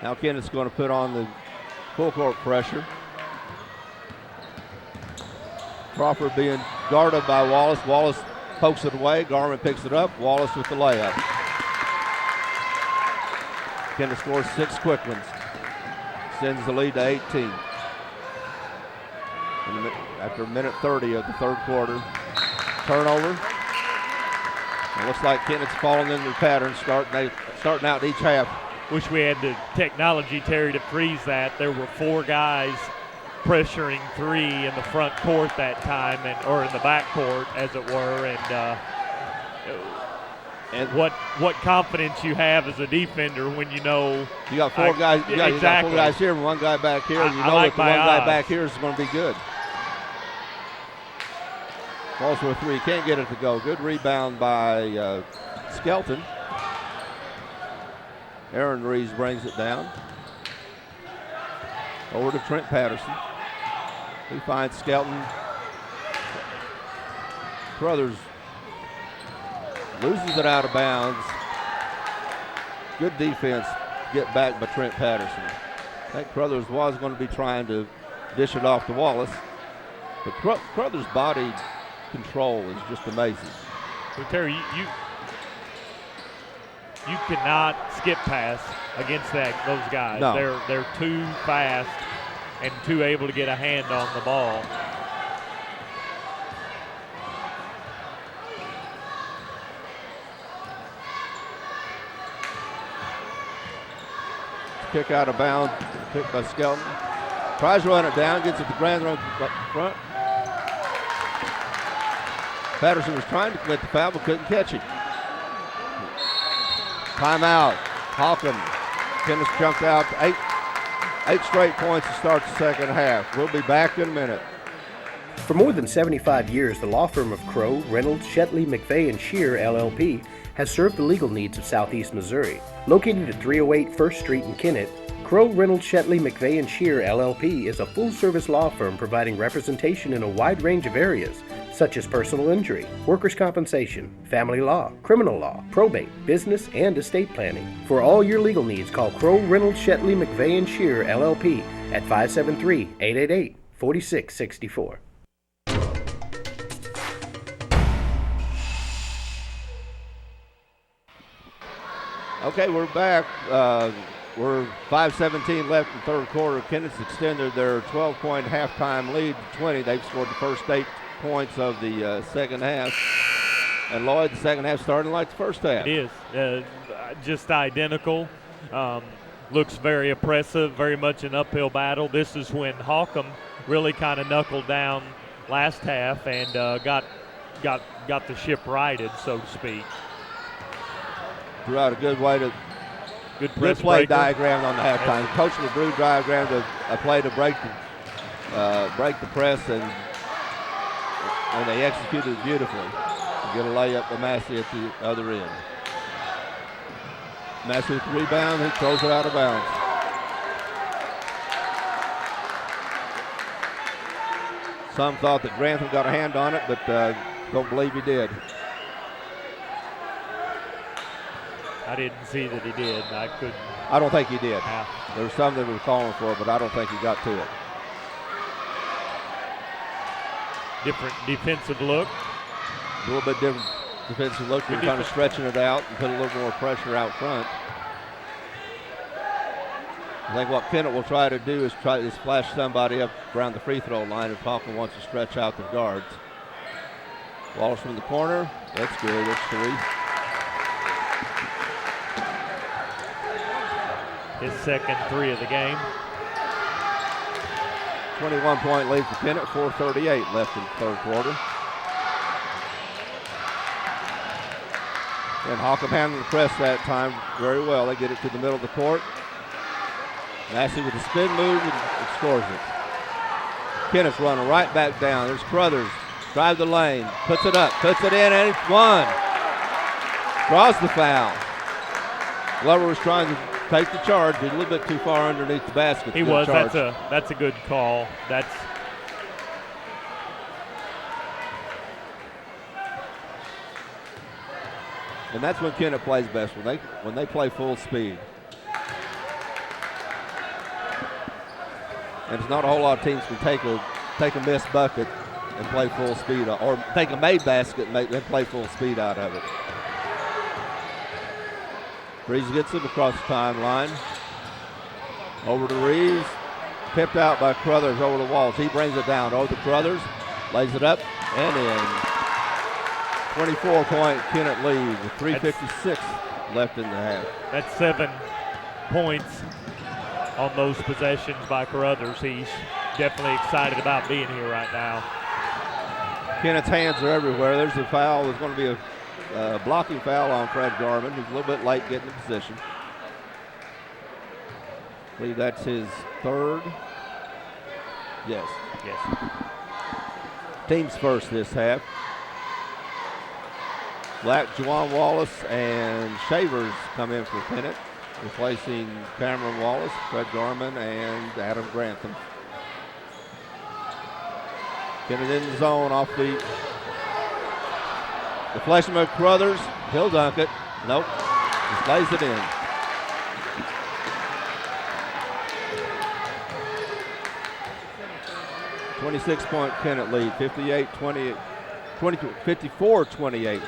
Now Kennett's going to put on the full court pressure. Crawford being guarded by Wallace. Wallace pokes it away. Garman picks it up. Wallace with the layup. Kennett scores 6 quick ones. Sends the lead to 18. After a minute 30 of the third quarter. Turnover. It looks like Kennett's falling into the pattern, starting out each half. Wish we had the technology, Terry, to freeze that. There were 4 guys pressuring 3 in the front court that time, or in the back court, as it were, and what confidence you have as a defender when you know you got 4 guys. You got 4 guys here and 1 guy back here. You know that the 1 guy back here is going to be good. Falls for a 3, can't get it to go. Good rebound by Skelton. Aaron Reeves brings it down. Over to Trent Patterson. He finds Skelton. Crothers loses it out of bounds. Good defense. Get back by Trent Patterson. I think Crothers was going to be trying to dish it off to Wallace. But Crothers' body control is just amazing. So Terry, you cannot skip pass against those guys. No. They're too fast and too able to get a hand on the ball. Kick out of bounds, picked by Skelton. Tries to run it down, gets it to Grantham front. Patterson was trying to commit the foul, but couldn't catch it. Timeout. Holcolmb. Kenneth jumped out. 8 straight points to start the second half. We'll be back in a minute. For more than 75 years, the law firm of Crow, Reynolds, Shetley, McVeigh & Shear, LLP, has served the legal needs of Southeast Missouri. Located at 308 1st Street in Kennett, Crow, Reynolds, Shetley, McVeigh & Shear, LLP is a full-service law firm providing representation in a wide range of areas, such as personal injury, workers' compensation, family law, criminal law, probate, business, and estate planning. For all your legal needs, call Crow, Reynolds, Shetley, McVeigh & Shear, LLP at 573-888-4664. Okay, we're back. We're 5:17 left in the third quarter. Kennett's extended their 12-point halftime lead to 20. They've scored the first 8 points of the second half. And Lloyd, the second half starting like the first half. It is. Just identical. Looks very oppressive, very much an uphill battle. This is when Holcolmb really kind of knuckled down last half and got the ship righted, so to speak. Drew out a good way to good play diagram on the halftime. Coach LeBrew diagrammed a play to break the press, and they executed it beautifully. Get a layup by Massey at the other end. Massey with the rebound, he throws it out of bounds. Some thought that Grantham got a hand on it, but don't believe he did. I didn't see that he did. I don't think he did. Yeah. There was some that were calling for it, but I don't think he got to it. different defensive look. A little bit different defensive look. You're kind of stretching it out and put a little more pressure out front. I think what Kennett will try to do is try to splash somebody up around the free throw line if Holcolmb wants to stretch out the guards. Wallace from the corner. That's good. That's 3. His second 3 of the game. 21-point lead for Kennett. 4:38 left in the third quarter. And Holcolmb handling the press that time very well. They get it to the middle of the court. Massey with a spin move and scores it. Kennett's running right back down. There's Crothers. Drive the lane. Puts it up. Puts it in, and it's one. Draws the foul. Glover was trying to take the charge, but a little bit too far underneath the basket. He was. That's a good call. And that's when Kennett plays best, when they play full speed. And it's not a whole lot of teams can take a missed bucket and play full speed, or take a made basket and play full speed out of it. Reeves gets it across the timeline. Over to Reeves. Pipped out by Crothers over the walls. He brings it down over to Crothers. Lays it up and in. 24-point Kennett lead with 3:56 left in the half. That's 7 points on those possessions by Crothers. He's definitely excited about being here right now. Kennett's hands are everywhere. There's a foul. There's going to be a blocking foul on Fred Garman, who's a little bit late getting in position. I believe that's his third. Yes. Team's first this half. Black, Juwan Wallace, and Shavers come in for Kennett, replacing Cameron Wallace, Fred Garman, and Adam Grantham. Kennett in the zone off the deflection by Crothers. He'll dunk it. Nope. Just lays it in. .26 Kennett lead. 54-28.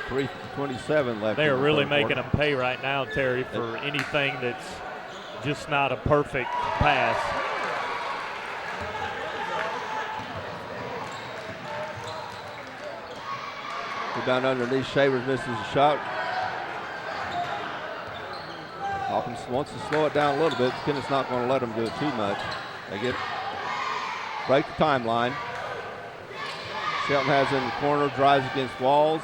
3:27 left. They are really making them pay right now, Terry, for anything that's just not a perfect pass. Down underneath, Shavers misses a shot. Holcolmb wants to slow it down a little bit. Kennett's not going to let them do it too much. They break the timeline. Shelton has in the corner, drives against Walls.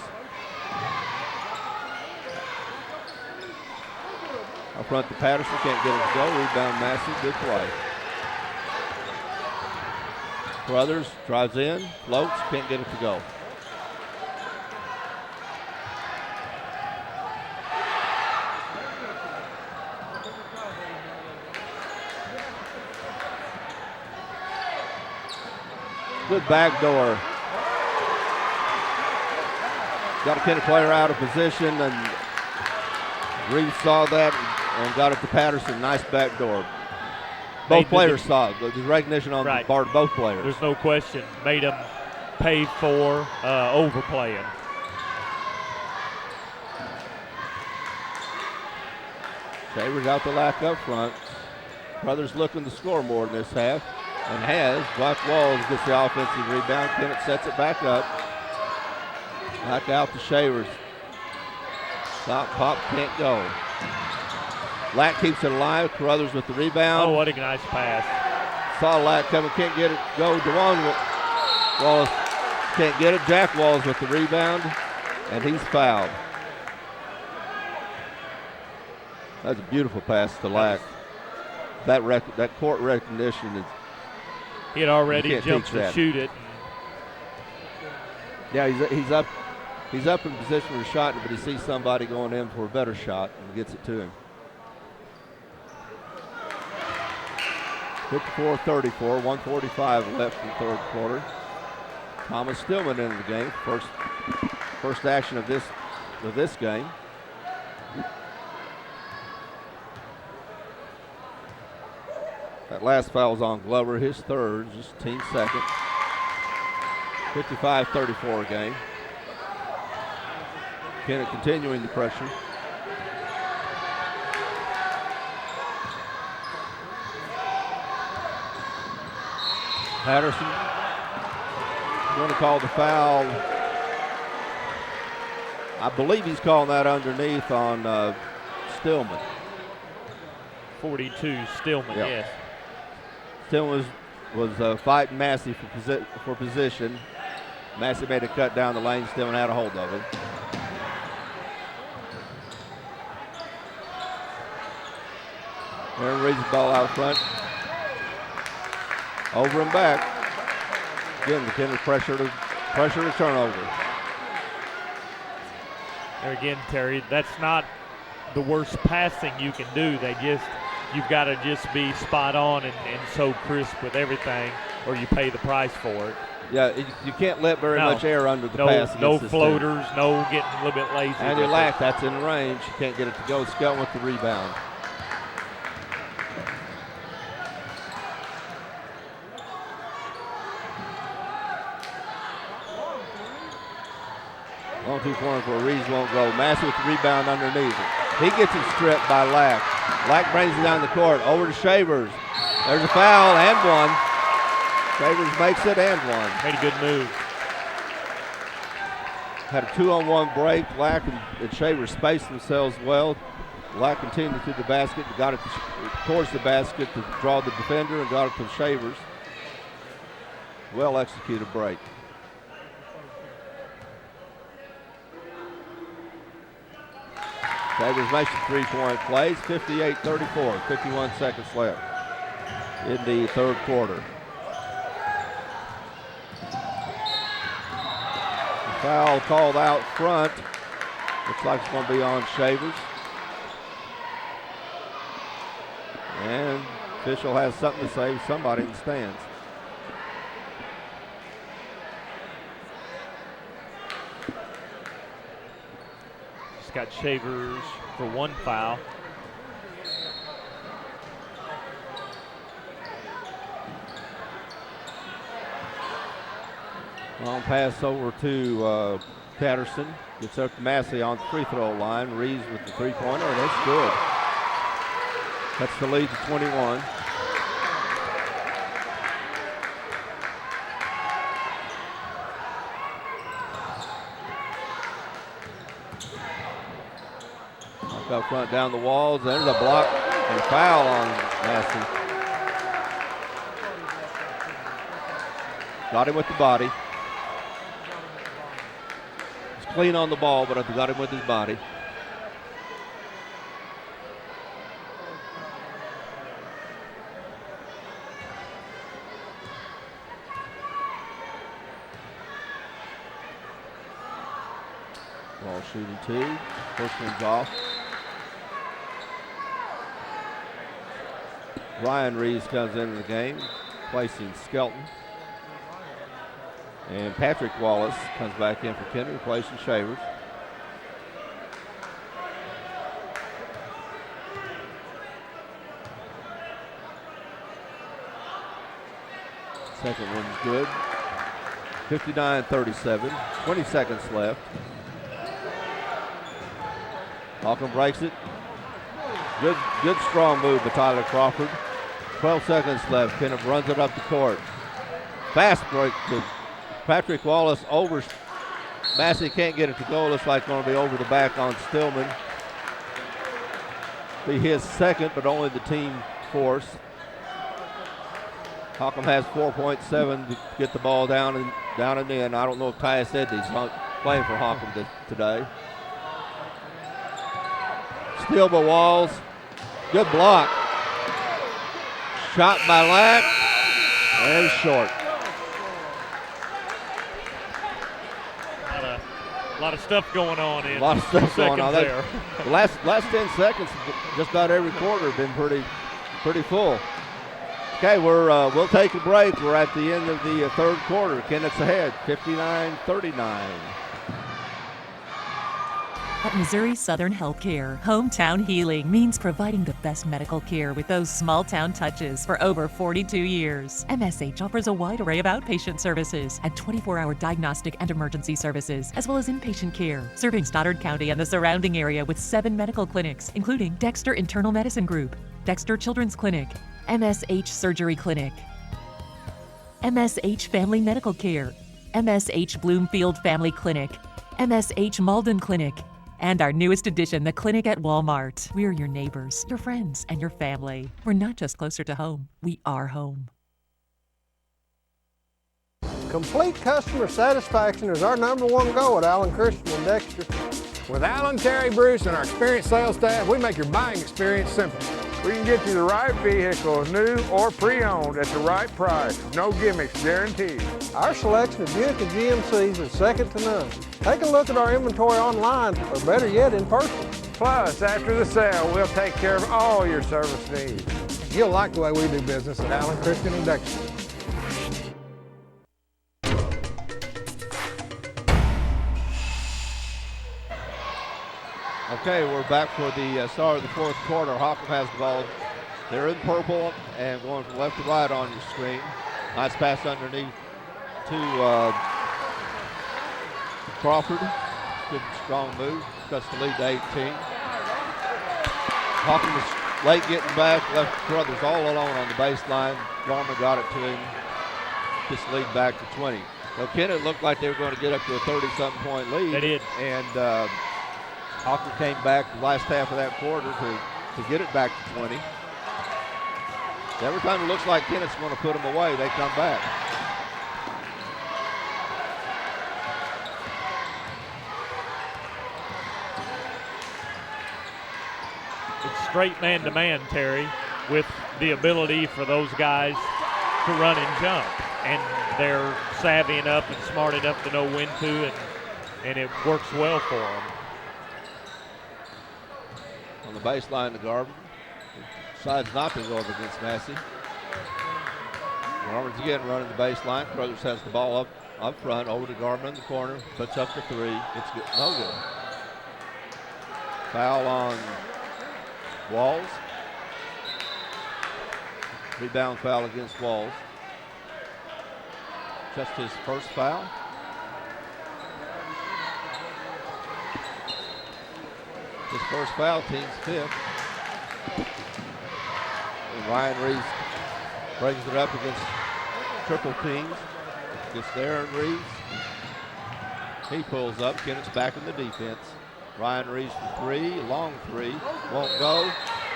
Up front to Patterson, can't get it to go. Rebound Massey, good play. Crothers drives in, floats, can't get it to go. Good back door. Got a Kennett player out of position, and Reeves saw that and got it to Patterson. Nice back door. Both players saw it. There's recognition on the part of both players. There's no question. Made them pay for overplaying. Shavers out the lack up front. Brothers looking to score more in this half, and has. Black Walls gets the offensive rebound. Kennett sets it back up. Back out to Shavers. Stop, pop, can't go. Lack keeps it alive. Crothers with the rebound. Oh, what a nice pass. Saw Lack coming, can't get it. Go. DeJuan Wallace can't get it. Jack Walls with the rebound, and he's fouled. That's a beautiful pass to Lack. That court recognition is. He had already jumped to shoot it. Yeah, he's up. He's up in position for a shot, but he sees somebody going in for a better shot and gets it to him. 54-34, 1:45 left in the third quarter. Thomas Stillman into the game. First action of this game. That last foul was on Glover, his third, just team second. 55-34 game. Kennett continuing the pressure. Patterson going to call the foul. I believe he's calling that underneath on Stillman. 42, Stillman, Yep. yes. Stillman was fighting Massey for position. Massey made a cut down the lane. Stillman had a hold of him. Aaron reads the ball out front. Over and back. Again, the Kennett pressure to turnover. There again, Terry, that's not the worst passing you can do. You've got to just be spot on and so crisp with everything, or you pay the price for it. Yeah, you can't let very much air under the pass. No floaters, no getting a little bit lazy. And that's in range. You can't get it to go. Skelton with the rebound. Long two-pointer for a reason won't go. Massey with the rebound underneath it. He gets it stripped by Lack. Lack brings it down the court. Over to Shavers. There's a foul and one. Shavers makes it and one. Made a good move. Had a 2-on-1 break. Lack and Shavers spaced themselves well. Lack continued to the basket, got it towards the basket to draw the defender and got it to Shavers. Well executed break. Shavers makes the three-point plays, 58-34, 51 seconds left in the third quarter. The foul called out front. Looks like it's going to be on Shavers. And official has something to say to somebody in the stands. Just got Shavers for one foul. Long pass over to Patterson. Gets up to Massey on the free throw line. Reeves with the three-pointer. That's good. That's the lead to 21. Up front down the walls. There's a block and a foul on Massey. Got him with the body. He's clean on the ball, but I got him with his body. Ball shooting two. First one's off. Ryan Reeves comes into the game, placing Skelton. And Patrick Wallace comes back in for Kennett, replacing Shavers. Second one's good. 59-37, 20 seconds left. Holcolmb breaks it. Good strong move by Tyler Crawford. 12 seconds left. Kennett runs it up the court. Fast break to Patrick Wallace over. Massey can't get it to go. Looks like going to be over the back on Stillman. Be his second, but only the team force. Holcolmb has 4.7 to get the ball down and in. I don't know if Tyus Eddy's playing for Holcolmb today. Steal by Walls. Good block. Shot by Lack. And short. A lot of stuff going on in. A lot of stuff going on there. The last 10 seconds, just about every quarter, have been pretty full. Okay, we'll take a break. We're at the end of the third quarter. Kennett's ahead, 59-39. At Missouri Southern Healthcare, hometown healing means providing the best medical care with those small town touches for over 42 years. MSH offers a wide array of outpatient services and 24-hour diagnostic and emergency services, as well as inpatient care, serving Stoddard County and the surrounding area with 7 medical clinics, including Dexter Internal Medicine Group, Dexter Children's Clinic, MSH Surgery Clinic, MSH Family Medical Care, MSH Bloomfield Family Clinic, MSH Malden Clinic, and our newest addition, the clinic at Walmart. We're your neighbors, your friends, and your family. We're not just closer to home, we are home. Complete customer satisfaction is our #1 goal at Allen Christian and Dexter. With Alan, Terry, Bruce, and our experienced sales staff, we make your buying experience simple. We can get you the right vehicle, new or pre-owned, at the right price. No gimmicks, guaranteed. Our selection of Buick and GMCs is second to none. Take a look at our inventory online, or better yet, in person. Plus, after the sale, we'll take care of all your service needs. You'll like the way we do business at Allen Christian and Dexter. Okay, we're back for the start of the fourth quarter. Holcolmb has the ball. They're in purple and going from left to right on your screen. Nice pass underneath to Crawford. Good, strong move. Cuts the lead to 18. Holcolmb was late getting back. Left Brothers all alone on the baseline. Garman got it to him. Gets the lead back to 20. So Kennett looked like they were going to get up to a 30-something point lead. They did. And Holcolmb came back the last half of that quarter to get it back to 20. Every time it looks like Kennett's going to put them away, they come back. It's straight man-to-man, Terry, with the ability for those guys to run and jump. And they're savvy enough and smart enough to know when to, and it works well for them. On the baseline to Garman. Decides not to go up against Massey. Garman's again running the baseline. Crothers has the ball up front, over to Garman in the corner. Puts up the 3. It's good. No good. Foul on Walls. Rebound foul against Walls. Just his first foul. His first foul, team's 5th. And Ryan Reeves brings it up against triple teams. Gets there and Reeves. He pulls up. Kennett's back in the defense. Ryan Reeves for 3, long 3. Won't go.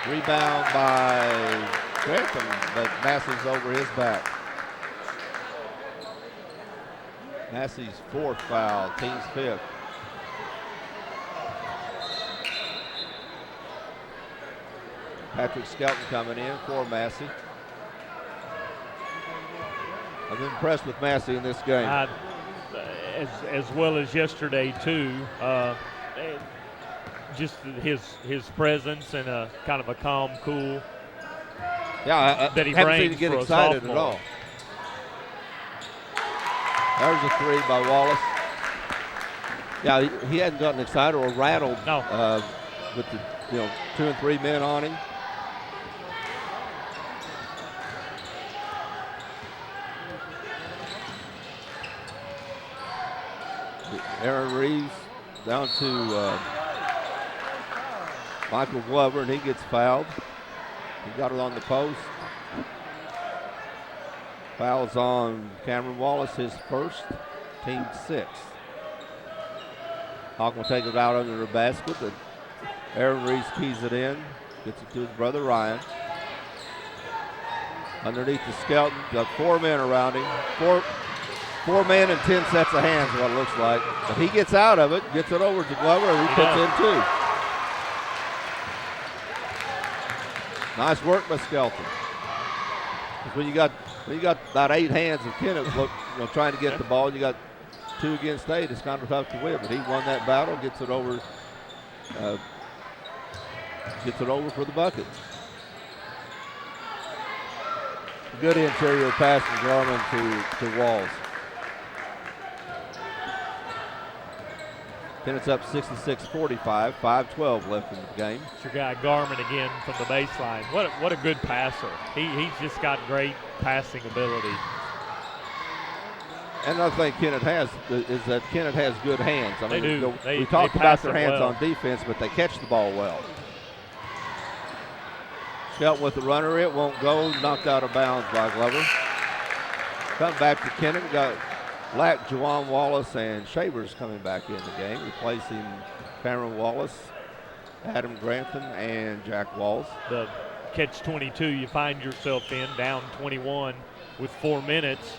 Rebound by Grantham, but Massey's over his back. Massey's 4th foul, team's 5th. Patrick Skelton coming in for Massey. I'm impressed with Massey in this game. As well as yesterday too. Just his presence and a kind of a calm, cool. Yeah, that he haven't seen brings him get for excited a at all. There's a 3 by Wallace. Yeah, he hadn't gotten excited or rattled with the 2 and 3 men on him. Aaron Reeves down to Michael Glover, and he gets fouled. He got it on the post. Fouls on Cameron Wallace, his first, team 6. Hawk will take it out under the basket, but Aaron Reeves keys it in, gets it to his brother Ryan. Underneath the Skelton, got 4 men around him. Four men and 10 sets of hands is what it looks like. But he gets out of it, gets it over to Glover, and he puts in 2. Nice work by Skelton. When you got about 8 hands of Kennett trying to get the ball, you got 2 against 8. It's kind of tough to win, but he won that battle, gets it over for the bucket. Good interior pass from Garman to Walls. Kennett's up 66-45, 5:12 left in the game. It's your guy Garmin again from the baseline. What a good passer. He's just got great passing ability. And another thing Kennett has is that Kennett has good hands. I mean, They do. We talked about their hands well on defense, but they catch the ball well. Skelton with the runner. It won't go. Knocked out of bounds by Glover. Come back to Kennett. We got Lack, Juwan Wallace, and Shavers coming back in the game, replacing Cameron Wallace, Adam Grantham, and Jack Walls. The catch-22 you find yourself in, down 21 with 4 minutes.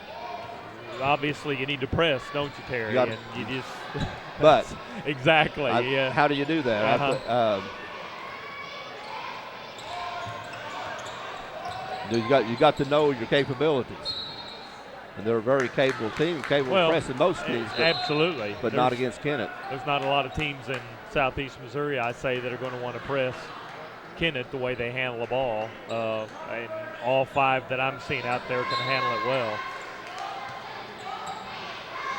Obviously, you need to press, don't you, Terry? And you just but exactly. Yeah. How do you do that? You got to know your capabilities, and they're a very capable team, capable of pressing most teams. Absolutely, but not against Kennett. There's not a lot of teams in Southeast Missouri, I say, that are going to want to press Kennett the way they handle the ball, and all 5 that I'm seeing out there can handle it well.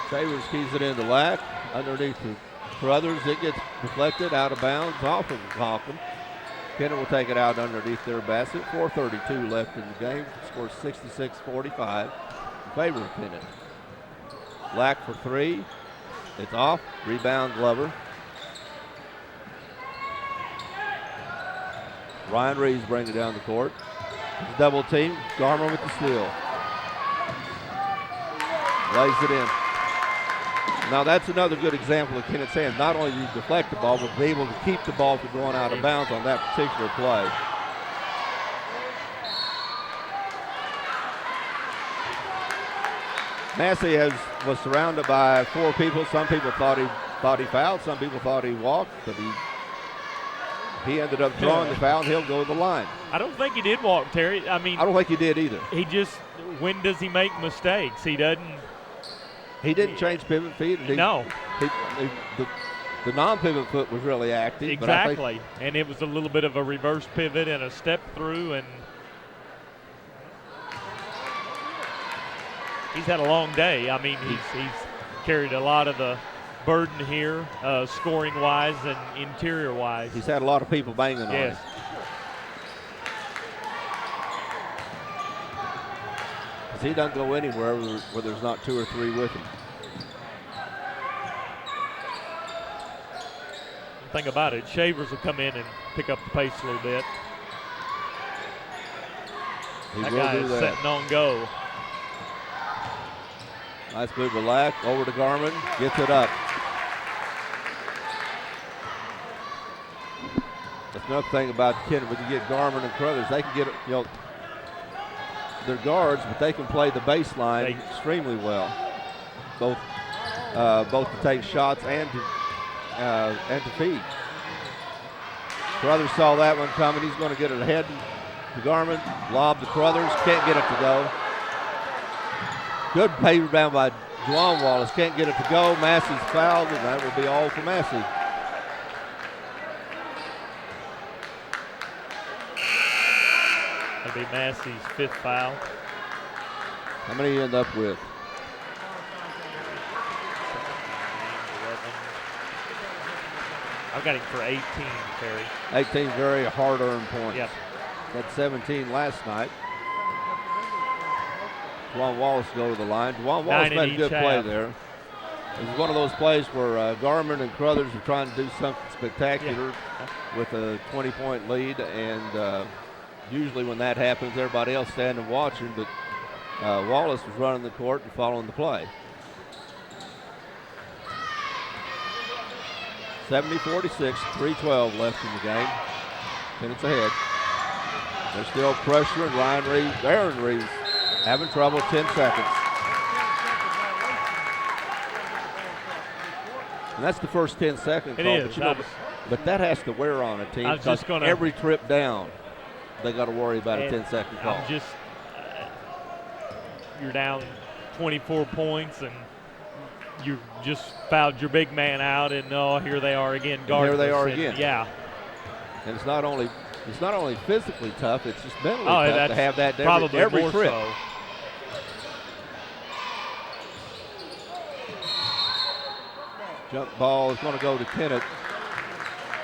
Shavers keys it into Lack. Underneath the Brothers, it gets deflected out of bounds off of Holcolmb. Kennett will take it out underneath their basket. 4:32 left in the game. Scores 66-45 in favor of Kennett. Lack for 3. It's off. Rebound Glover. Ryan Reeves brings it down the court. It's double team. Garmer with the steal. Lays it in. Now that's another good example of Kennett's hands. Not only do you deflect the ball, but be able to keep the ball from going out of bounds on that particular play. Massey was surrounded by 4 people. Some people thought he fouled. Some people thought he walked, but he ended up drawing the foul, and he'll go to the line. I don't think he did walk, Terry. I mean, I don't think he did either. He just, when does he make mistakes? He doesn't. He didn't change pivot feet. No. The non-pivot foot was really active. Exactly. And it was a little bit of a reverse pivot and a step through, and he's had a long day. I mean, he's carried a lot of the burden here, scoring-wise and interior-wise. He's had a lot of people banging on him. Yes. He doesn't go anywhere where there's not 2 or 3 with him. Think about it. Shavers will come in and pick up the pace a little bit. That guy is setting on go. Nice move with Lack. Over to Garmin. Gets it up. That's another thing about Kennett. When you get Garmin and Crothers, they can get, they're guards, but they can play the baseline extremely well. Both to take shots and to feed. Crothers saw that one coming. He's going to get it ahead to Garmin. Lob to Crothers. Can't get it to go. Good pay rebound by Juwan Wallace. Can't get it to go. Massey's fouled, and that will be all for Massey. That'll be Massey's 5th foul. How many you end up with? 11. I've got him for 18, Terry. 18 very hard-earned points. Yep. Had 17 last night. Juwan Wallace go to the line. Juwan Wallace made a good play there. It was one of those plays where Garmin and Crothers were trying to do something spectacular with a 20-point lead, and usually when that happens, everybody else standing watching, but Wallace was running the court and following the play. 70-46, 3:12 left in the game. Minutes ahead. They're still pressuring Aaron Reeves having trouble, 10 seconds. And that's the first 10-second call. It is. But that has to wear on a team because every trip down, they got to worry about a 10-second call. You're down 24 points, and you just fouled your big man out, and here they are again. Here they are again. Yeah. And it's not only physically tough; it's just mentally tough to have that every trip. So. Jump ball is going to go to Kennett.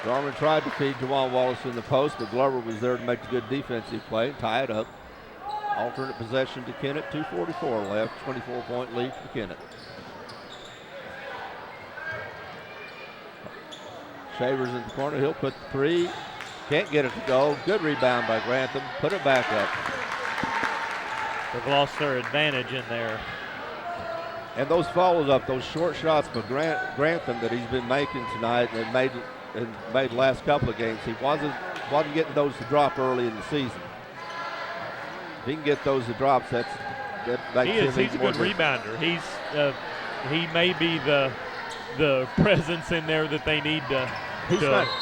Garmin tried to feed Jawan Wallace in the post, but Glover was there to make a good defensive play and tie it up. Alternate possession to Kennett, 2:44 left, 24-point lead for Kennett. Shavers in the corner, he'll put the three. Can't get it to go. Good rebound by Grantham. Put it back up. They've lost their advantage in there. And those follows up, those short shots by Grantham that he's been making tonight and made the last couple of games, he wasn't getting those to drop early in the season. If he can get those to drop, that makes him he's a good rebounder. He may be the presence in there that they need to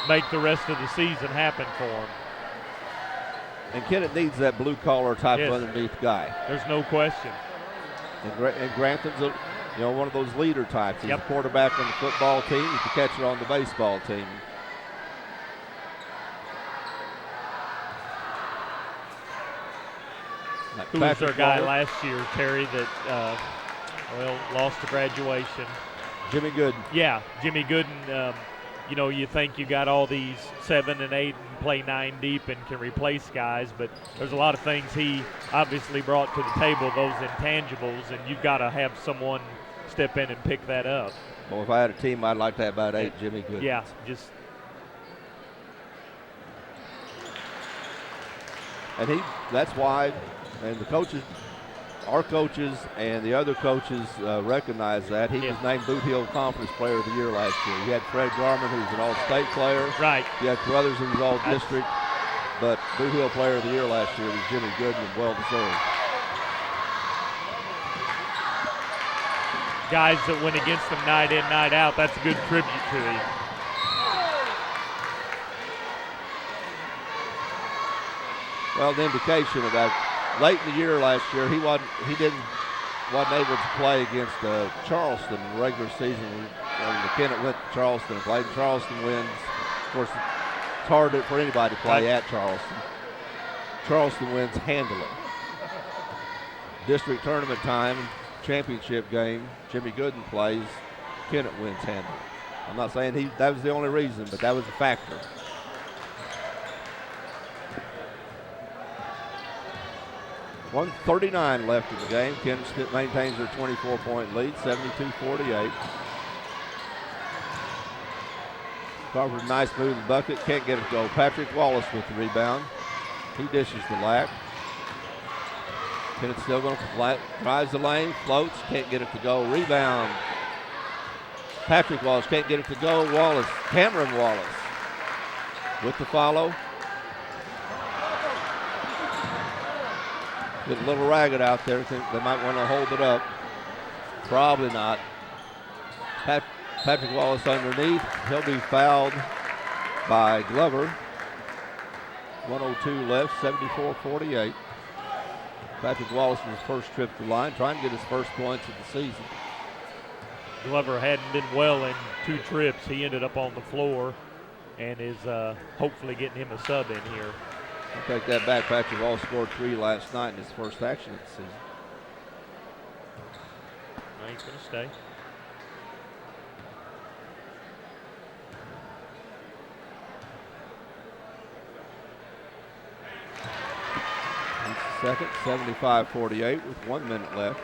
make the rest of the season happen for him. And Kennett needs that blue-collar type of underneath guy. There's no question. And Grantham's one of those leader types. He's a quarterback on the football team. He's the catcher on the baseball team. Who was their guy last year, Terry, that lost to graduation? Jimmy Gooden. Yeah, Jimmy Gooden. You think you got all these 7 and 8 and play 9 deep and can replace guys, but there's a lot of things he obviously brought to the table, those intangibles, and you've got to have someone step in and pick that up. Well, if I had a team, I'd like to have about 8 Jimmy Gooden. Yeah, And that's why, and the coaches, our coaches and the other coaches recognize that. He was named Boot Hill Conference Player of the Year last year. You had Fred Garman, who's an all-state player. Right. You had Brothers, who was all-district. But Boot Hill Player of the Year last year was Jimmy Gooden, and well-deserved. Guys that went against them night in, night out, that's a good tribute to him. Well, the indication of that, late in the year last year, he wasn't able to play against Charleston in the regular season. When Kennett went to Charleston and played. Charleston wins. Of course, it's hard for anybody to play at Charleston. Charleston wins handily. District tournament time, championship game, Jimmy Gooden plays. Kennett wins handily. I'm not saying that was the only reason, but that was a factor. .139 left in the game. Kennett maintains their 24-point lead, 72-48. Crawford, nice move in the bucket. Can't get it to go. Patrick Wallace with the rebound. He dishes the lack. Kennett still going to drives the lane, floats, can't get it to go. Rebound. Patrick Wallace can't get it to go. Cameron Wallace with the follow. Get a little ragged out there. Think they might want to hold it up. Probably not. Patrick Wallace underneath. He'll be fouled by Glover. 1:02 left, 74-48. Patrick Wallace in his first trip to the line, trying to get his first points of the season. Glover hadn't been well in 2 trips. He ended up on the floor and is hopefully getting him a sub in here. I'll take that back. Patrick Wallace scored 3 last night in his first action of the season. No, he's going to stay. Second, 75-48 with 1 minute left.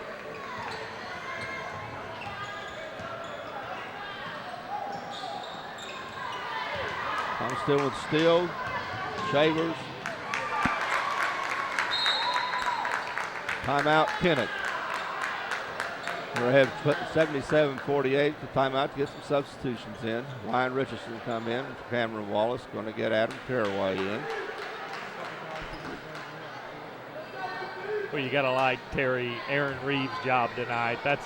I'm still with Steele. Shavers. Timeout, Kennett. We're ahead 77-48. The timeout to get some substitutions in. Ryan Richardson come in. Cameron Wallace going to get Adam Caraway in. Well, you got to like Aaron Reeves' job tonight. That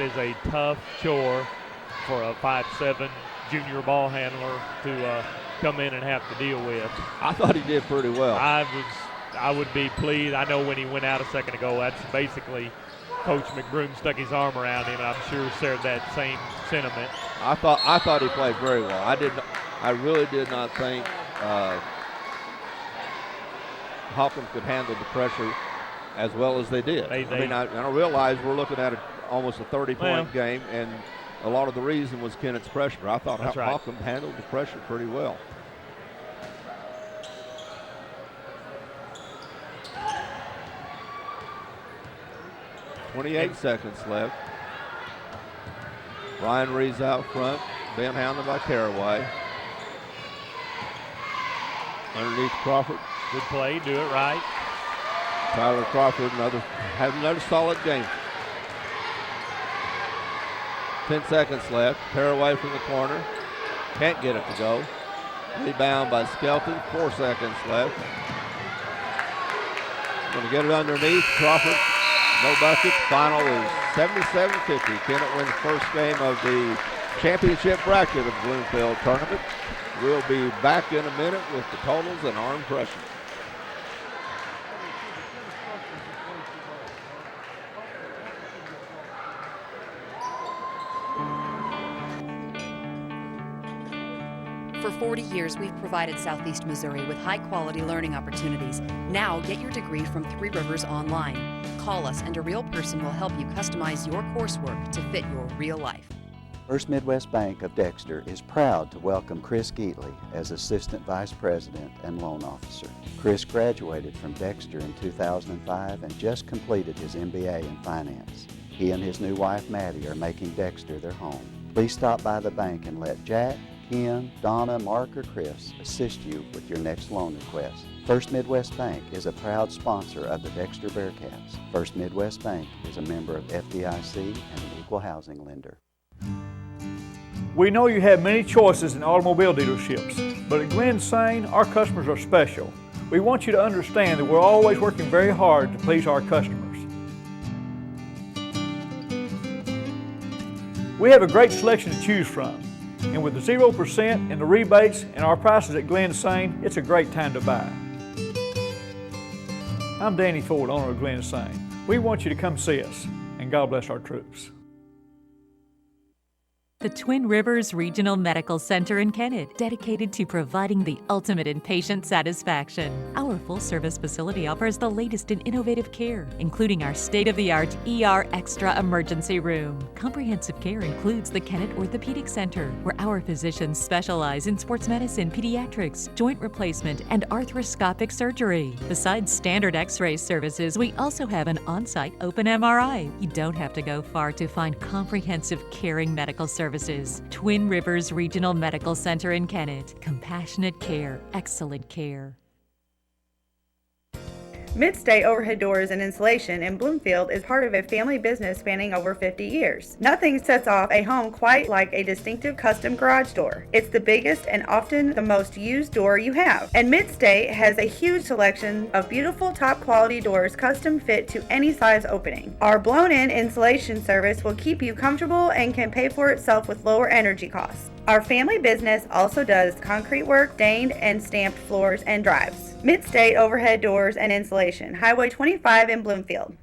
is a tough chore for a 5'7" junior ball handler to come in and have to deal with. I thought he did pretty well. I would be pleased. I know when he went out a second ago, that's basically Coach McBroom stuck his arm around him, and I'm sure shared that same sentiment. I thought he played very well. I really did not think Holcolmb could handle the pressure as well as they did. I realize we're looking at almost a 30-point game, and a lot of the reason was Kennett's pressure. I thought That's right. Holcolmb handled the pressure pretty well. .28 seconds left. Ryan Reeves out front, being hounded by Caraway. Underneath Crawford. Good play, do it right. Tyler Crawford had another solid game. 10 seconds left. Caraway from the corner. Can't get it to go. Rebound by Skelton. 4 seconds left. Going to get it underneath. Crawford, no bucket. Final is 77-50. Kennett wins first game of the championship bracket of Bloomfield tournament. We'll be back in a minute with the totals and our impressions. For 40 years, we've provided Southeast Missouri with high-quality learning opportunities. Now get your degree from Three Rivers online. Call us and a real person will help you customize your coursework to fit your real life. First Midwest Bank of Dexter is proud to welcome Chris Geatley as Assistant Vice President and Loan Officer. Chris graduated from Dexter in 2005 and just completed his MBA in Finance. He and his new wife Maddie are making Dexter their home. Please stop by the bank and let Jack, Ken, Donna, Mark, or Chris assist you with your next loan request. First Midwest Bank is a proud sponsor of the Dexter Bearcats. First Midwest Bank is a member of FDIC and an equal housing lender. We know you have many choices in automobile dealerships, but at Glen Sain, our customers are special. We want you to understand that we're always working very hard to please our customers. We have a great selection to choose from, and with the 0% and the rebates and our prices at Glen Sain, it's a great time to buy. I'm Danny Ford, owner of Glen Sain. We want you to come see us, and God bless our troops. The Twin Rivers Regional Medical Center in Kennett, dedicated to providing the ultimate in patient satisfaction. Our full-service facility offers the latest in innovative care, including our state-of-the-art ER Extra emergency room. Comprehensive care includes the Kennett Orthopedic Center, where our physicians specialize in sports medicine, pediatrics, joint replacement, and arthroscopic surgery. Besides standard X-ray services, we also have an on-site open MRI. You don't have to go far to find comprehensive, caring medical services. Twin Rivers Regional Medical Center in Kennett. Compassionate care, excellent care. Mid-State Overhead Doors and Insulation in Bloomfield is part of a family business spanning over 50 years. Nothing sets off a home quite like a distinctive custom garage door. It's the biggest and often the most used door you have. And Mid-State has a huge selection of beautiful top quality doors custom fit to any size opening. Our blown-in insulation service will keep you comfortable and can pay for itself with lower energy costs. Our family business also does concrete work, stained and stamped floors and drives. Mid-State Overhead Doors and Insulation, Highway 25 in Bloomfield.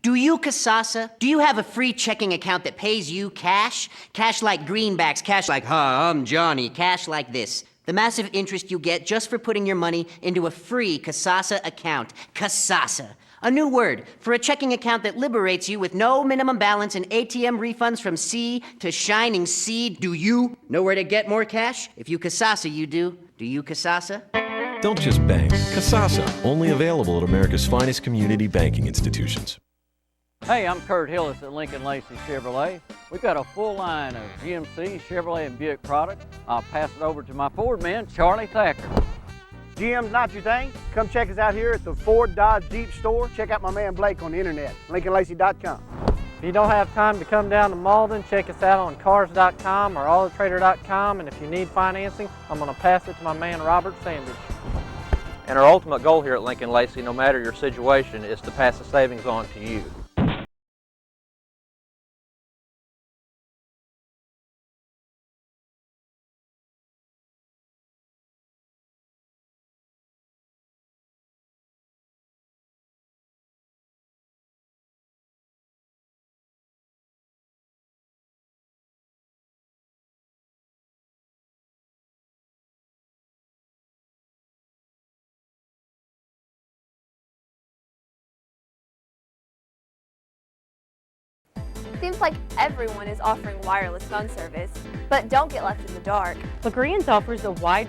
Do you, Casasa? Do you have a free checking account that pays you cash? Cash like greenbacks, cash like, hi, I'm Johnny, cash like this. The massive interest you get just for putting your money into a free Casasa account. Casasa. A new word for a checking account that liberates you with no minimum balance and ATM refunds from sea to shining sea. Do you know where to get more cash? If you Casasa, you do. Do you Casasa? Don't just bank. Casasa, only available at America's finest community banking institutions. Hey, I'm Kurt Hillis at Lincoln Lacey Chevrolet. We've got a full line of GMC, Chevrolet, and Buick products. I'll pass it over to my Ford man, Charlie Thacker. GM's not your thing? Come check us out here at the Ford Dodge Jeep store. Check out my man Blake on the internet, LincolnLacey.com. If you don't have time to come down to Malden, check us out on Cars.com or AutoTrader.com. And if you need financing, I'm going to pass it to my man Robert Sandage. And our ultimate goal here at Lincoln Lacey, no matter your situation, is to pass the savings on to you. Seems like everyone is offering wireless phone service, but don't get left in the dark. LaGrange offers a wide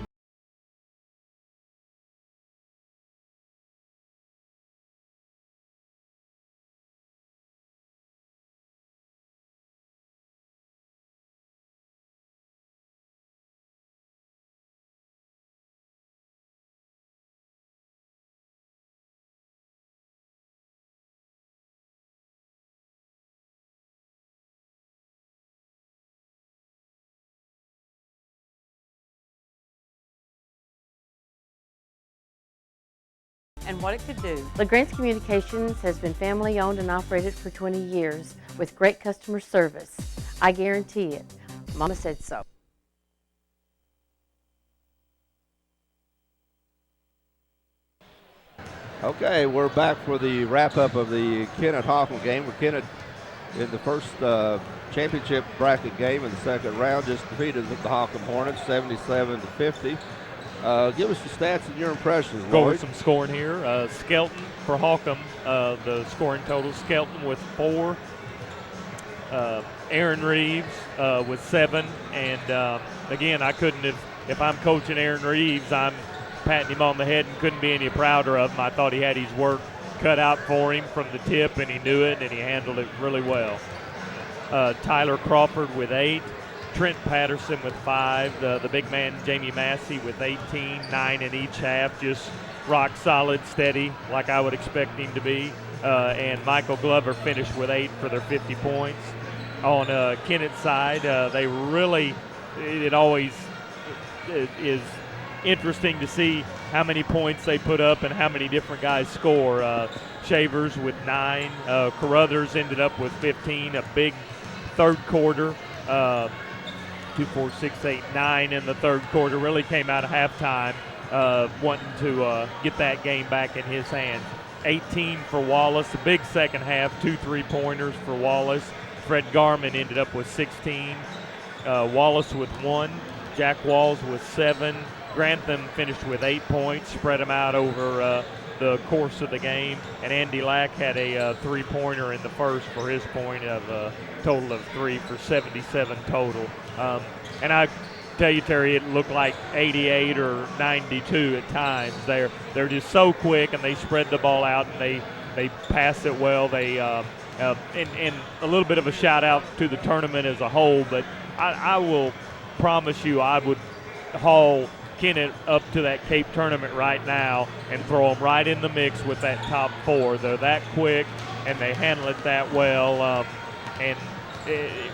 and what it could do. LaGrange Communications has been family owned and operated for 20 years with great customer service. I guarantee it. Mama said so. Okay, we're back for the wrap-up of the Kennett-Holcolmb game. Where Kennett, in the first championship bracket game in the second round, just defeated the Holcolmb Hornets 77-50. Give us the stats and your impressions, Lloyd. Go with some scoring here. Skelton for Holcolmb, the scoring total. Skelton with 4. Aaron Reeves with 7. And again, I couldn't have, if I'm coaching Aaron Reeves, I'm patting him on the head and couldn't be any prouder of him. I thought he had his work cut out for him from the tip, and he knew it, and he handled it really well. Tyler Crawford with 8. Trent Patterson with 5. The big man, Jamie Massey, with 18, 9 in each half. Just rock solid, steady, like I would expect him to be. And Michael Glover finished with 8 for their 50 points. On Kennett's side, they really, it always is interesting to see how many points they put up and how many different guys score. Shavers with 9. Carruthers ended up with 15, a big third quarter. 2, 4, 6, 8, 9 in the third quarter. Really came out of halftime wanting to get that game back in his hands. 18 for Wallace, a big second half, 2 3-pointers for Wallace. Fred Garman ended up with 16. Wallace with 1. Jack Walls with 7. Grantham finished with 8 points, spread them out over the course of the game. And Andy Lack had a 3-pointer in the first for his point of a total of 3 for 77 total. And I tell you, Terry, it looked like 88 or 92 at times. They're just so quick, and they spread the ball out, and they pass it well. They and a little bit of a shout out to the tournament as a whole, but I will promise you I would haul Kennett up to that Cape tournament right now and throw them right in the mix with that top 4. They're that quick, and they handle it that well.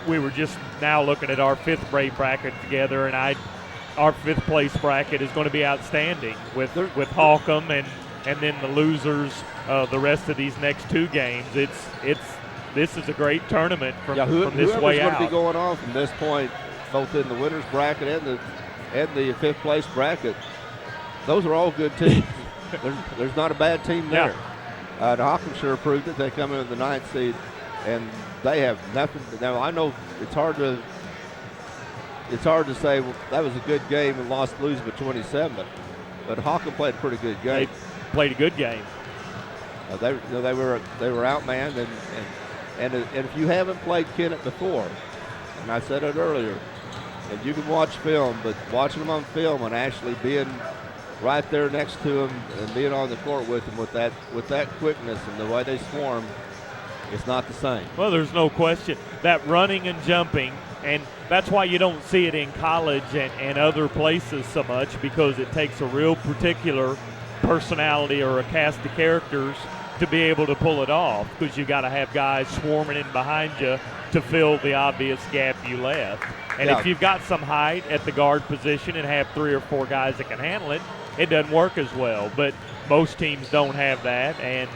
We were just now looking at our 5th grade bracket together, and our 5th place bracket is going to be outstanding with Holcolmb and then the losers the rest of these next 2 games. This is a great tournament from this way out. Whoever's going to be going on from this point, both in the winners bracket and the 5th place bracket, those are all good teams. There's not a bad team there. The Holcolmb sure proved it. They come in the 9th seed, and they have nothing. Now I know it's hard to say, well, that was a good game and lose by 27, but Holcolmb played a pretty good game. They played a good game. They were outmanned, and if you haven't played Kennett before, and I said it earlier, and you can watch film, but watching them on film and actually being right there next to them and being on the court with them with that quickness and the way they swarm, it's not the same. Well, there's no question. That running and jumping, and that's why you don't see it in college and other places so much, because it takes a real particular personality or a cast of characters to be able to pull it off, because you got to have guys swarming in behind you to fill the obvious gap you left. And if you've got some height at the guard position and have 3 or 4 guys that can handle it, it doesn't work as well. But most teams don't have that, and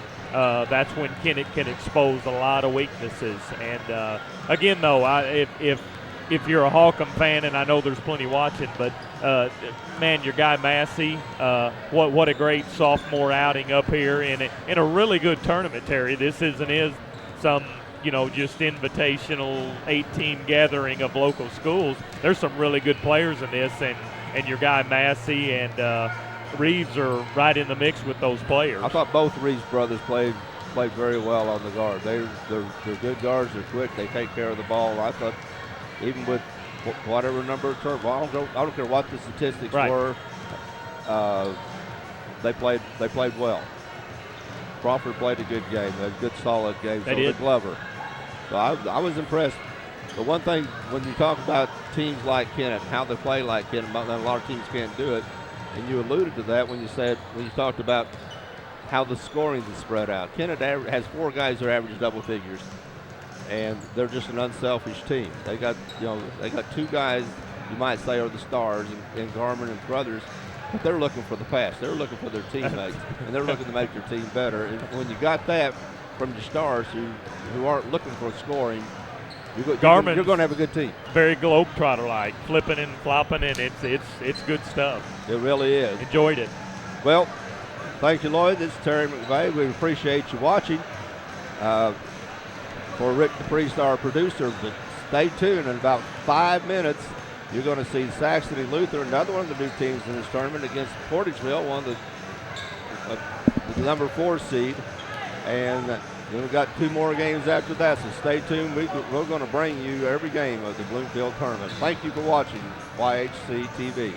that's when Kennett can expose a lot of weaknesses. And again, though, if you're a Holcolmb fan, and I know there's plenty watching, but man, your guy Massey, what a great sophomore outing up here in a really good tournament, Terry. This isn't some just invitational 8-team gathering of local schools. There's some really good players in this, and your guy Massey and Reeves are right in the mix with those players. I thought both Reeves brothers played played very well on the guard. They're good guards. They're quick. They take care of the ball. I thought even with whatever number of turnovers, I don't care what the statistics were. They played well. Crawford played a good game. A good, solid game. So did Glover. So I was impressed. The one thing, when you talk about teams like Kennett, how they play like Kennett, a lot of teams can't do it, and you alluded to that when you talked about how the scoring is spread out. Kennett has 4 guys who average double figures, and they're just an unselfish team. They got 2 guys you might say are the stars, in Garmin and Brothers, but they're looking for the pass. They're looking for their teammates, and they're looking to make their team better. And when you got that from your stars who aren't looking for scoring, you're going to have a good team. Very globetrotter-like, flipping and flopping, and it's good stuff. It really is. Enjoyed it. Well, thank you, Lloyd. This is Terry McVeigh. We appreciate you watching. For Rick DePriest, our producer, but stay tuned. In about 5 minutes, you're going to see Saxony Luther, another one of the new teams in this tournament, against Portageville, one of the number 4 seed. And then we've got 2 more games after that, so stay tuned. We're going to bring you every game of the Bloomfield tournament. Thank you for watching YHC TV.